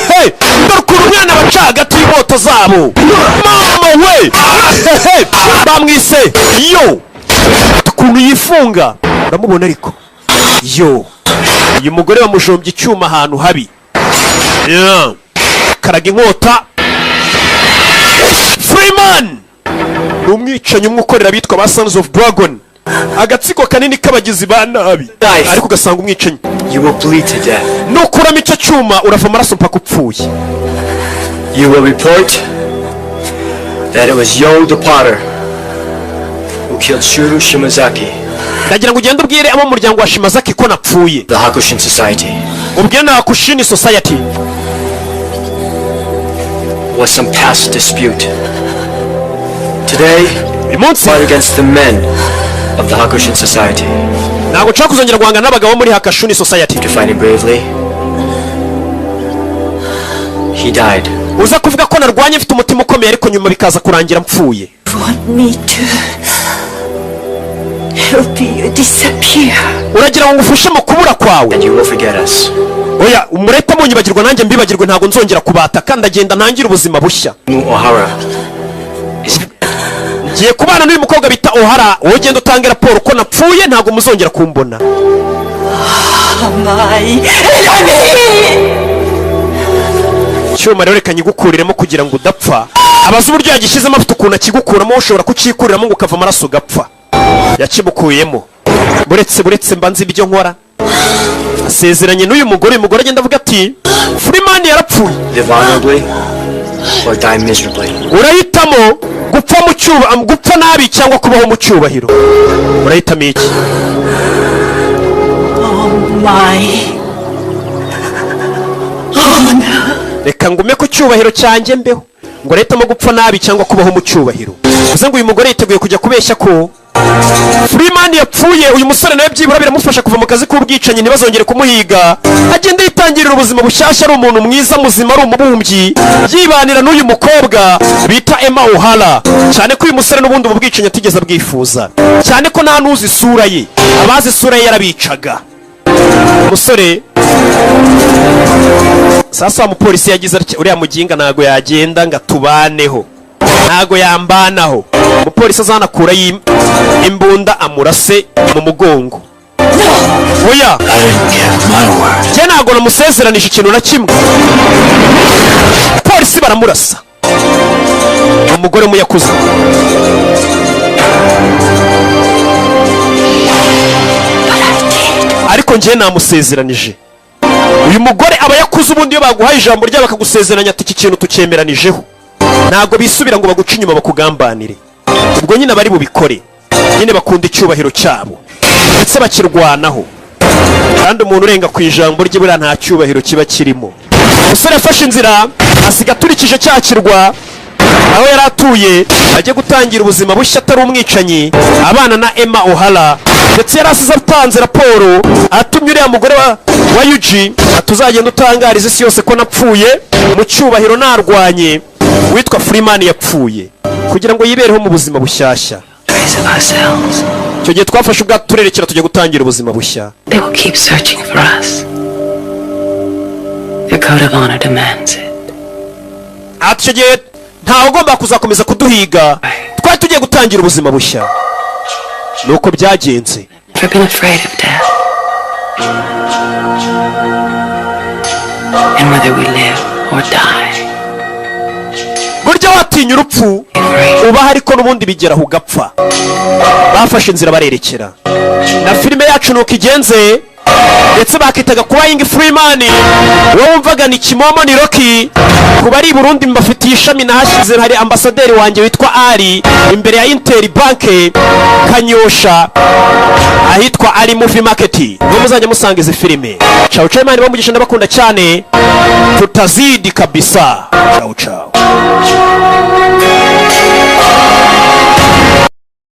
dore ukuntu umwana baca hagati y'imoto zabo mama we bamwise yo ukuntu yifunga uramubona ariko yo uyu mugore bamujombye icyuma ahantu habi karaga inkota. Freeman ni umwicanyi umwe ukorera bitwa ba Sons of Dragon, agatsiko kanini k'abagizi ba nabi ariko ugasanga umwicanyi. You will bleed to death. Nukuramo icyo cyuma urava amaraso mpaka upfuye. You will report that it was Yo the Potter who killed Shuru Shimazaki. Ndagira ngo ugende ubwire abo mu muryango wa Shimazaki ko napfuye. The Hakushin Society. Ubwire na Hakushin Society. Was some past dispute. Today, we fight against the men of the Hakushin Society. Ntabwo nshaka kuzongera guhangana n'abagabo muri Hakushin Society. To fight him bravely. He died. Uza kuvuga ko narwanye mfite umutima ukomeye ariko nyuma bikaza kurangira mpfuye. Want me to help you disappear? Uragira ngo ngufashe mu kubura kwawe. And you will forget us. Oya, umureta munyibagirwa nanjye mbibagirwe ntabwo nzongera kubata kandi agenda ntangira ubuzima bushya. O'Hara. Ngiye kubana n'uyu mukobwa bita O'Hara, wowe genda utange raporo ko napfuye ntabwo muzongera kumbona. Cyuma rero reka nyigukuriremo kugira ngo udapfa. Abaza uburyo yagishyizemo afite ukuntu akigukuramo ushobora kucikuriramo ngo ukava amaraso ugapfa. Yakimukuyemo. Buretse mbanze ibyo nkora. Asezeranye n'uyu mugore agenda avuga ati Freeman yarapfuye. Live honorably or die miserably. Urahitamo gupfa mu cyuba, gupfa nabi cyangwa kubaho mu cyubahiro. Urahitamo iki? Oh my. Oh no. Reka ngume ku cyubahiro cyanjye mbeho. Ngo urahitamo gupfa nabi cyangwa kubaho mu cyubahiro. Uze ngo uyu mugore yiteguye kujya kubeshya ko Freeman yapfuye. Uyu musore nawe byibura biramufasha kuva mu kazi k'ubwicanyi ntibazongere kumuhiga. Agenda yitangirira ubuzima bushyashya ari umuntu mwiza muzima ari umubumbyi yibanira n'uyu mukobwa bita Emma O'Hara. Cyane ko uyu musore n'ubundi ubu bwicanyi atigeze abwifuza. Cyane ko nta nuzi isura ye. Abazi isura ye yarabicaga. Umusore sasa umupolisi yagize ati uriya muginga ntago yagenda ngo tubaneho. Ntago yambanaho. Umupolisi azanakura imbunda amurase mu mugongo. Oya, je ntago namusezeranije ikintu na kimwe. Polisi baramurasa. Umugore muyakuze. Ariko nje namusezeranije. Uyu mugore aba yakuze ubundi iyo baguhaye ijambo rya bakagusezeranya ati iki kintu tucyemeranijeho. Ntago bisubira ngo baguce inyuma bakugambanire. Ubwo nyine bari bubikore. Nyine bakunda icyubahiro cyabo. Ndetse bakirwanaho. Kandi umuntu urenga ku ijambo rye bura nta cyubahiro kiba kirimo. Umusore afashe inzira asiga turikije cyakirwa aho yaratuye ajye gutangira ubuzima bushya atari umwicanyi abana na Emma O'Hara. Ndetse yarasize atanze raporo atumye uriya mugore wa Yuji atuzagenda utangariza isi yose ko napfuye mu cyubahiro narwanye witwa Freeman yapfuye kugira ngo yibereho mu buzima bushyashya. Cyo gihe twafashe ubwato turerekera tujya gutangira ubuzima bushya. They will keep searching for us. The code of honor demands it. Icyo gihe ntawe ugomba kuzakomeza kuduhiga. Twari tugiye gutangira ubuzima bushya. Nuko byagenze. I've been afraid of death. And whether we live or die. Burya watinya urupfu uba hariko n'ubundi bigeraho ugapfa. Bafashe inzira barerekera. Na filime yacu nuko igenze. Ndetse bakitaga kuba Young Freeman. Wowe wumvaga ni Kimomo ni Rocky. kuba ari Burundi mbafitiye ishami nahashyize hari ambasaderi wanjye witwa Ali imbere ya Inter Bank Kanyosha ahitwa Ali Movie Market niho muzajya musanga izi filime. Ciao ciao mani bamugisha ndabakunda cyane tutazidi kabisa. Ciao ciao.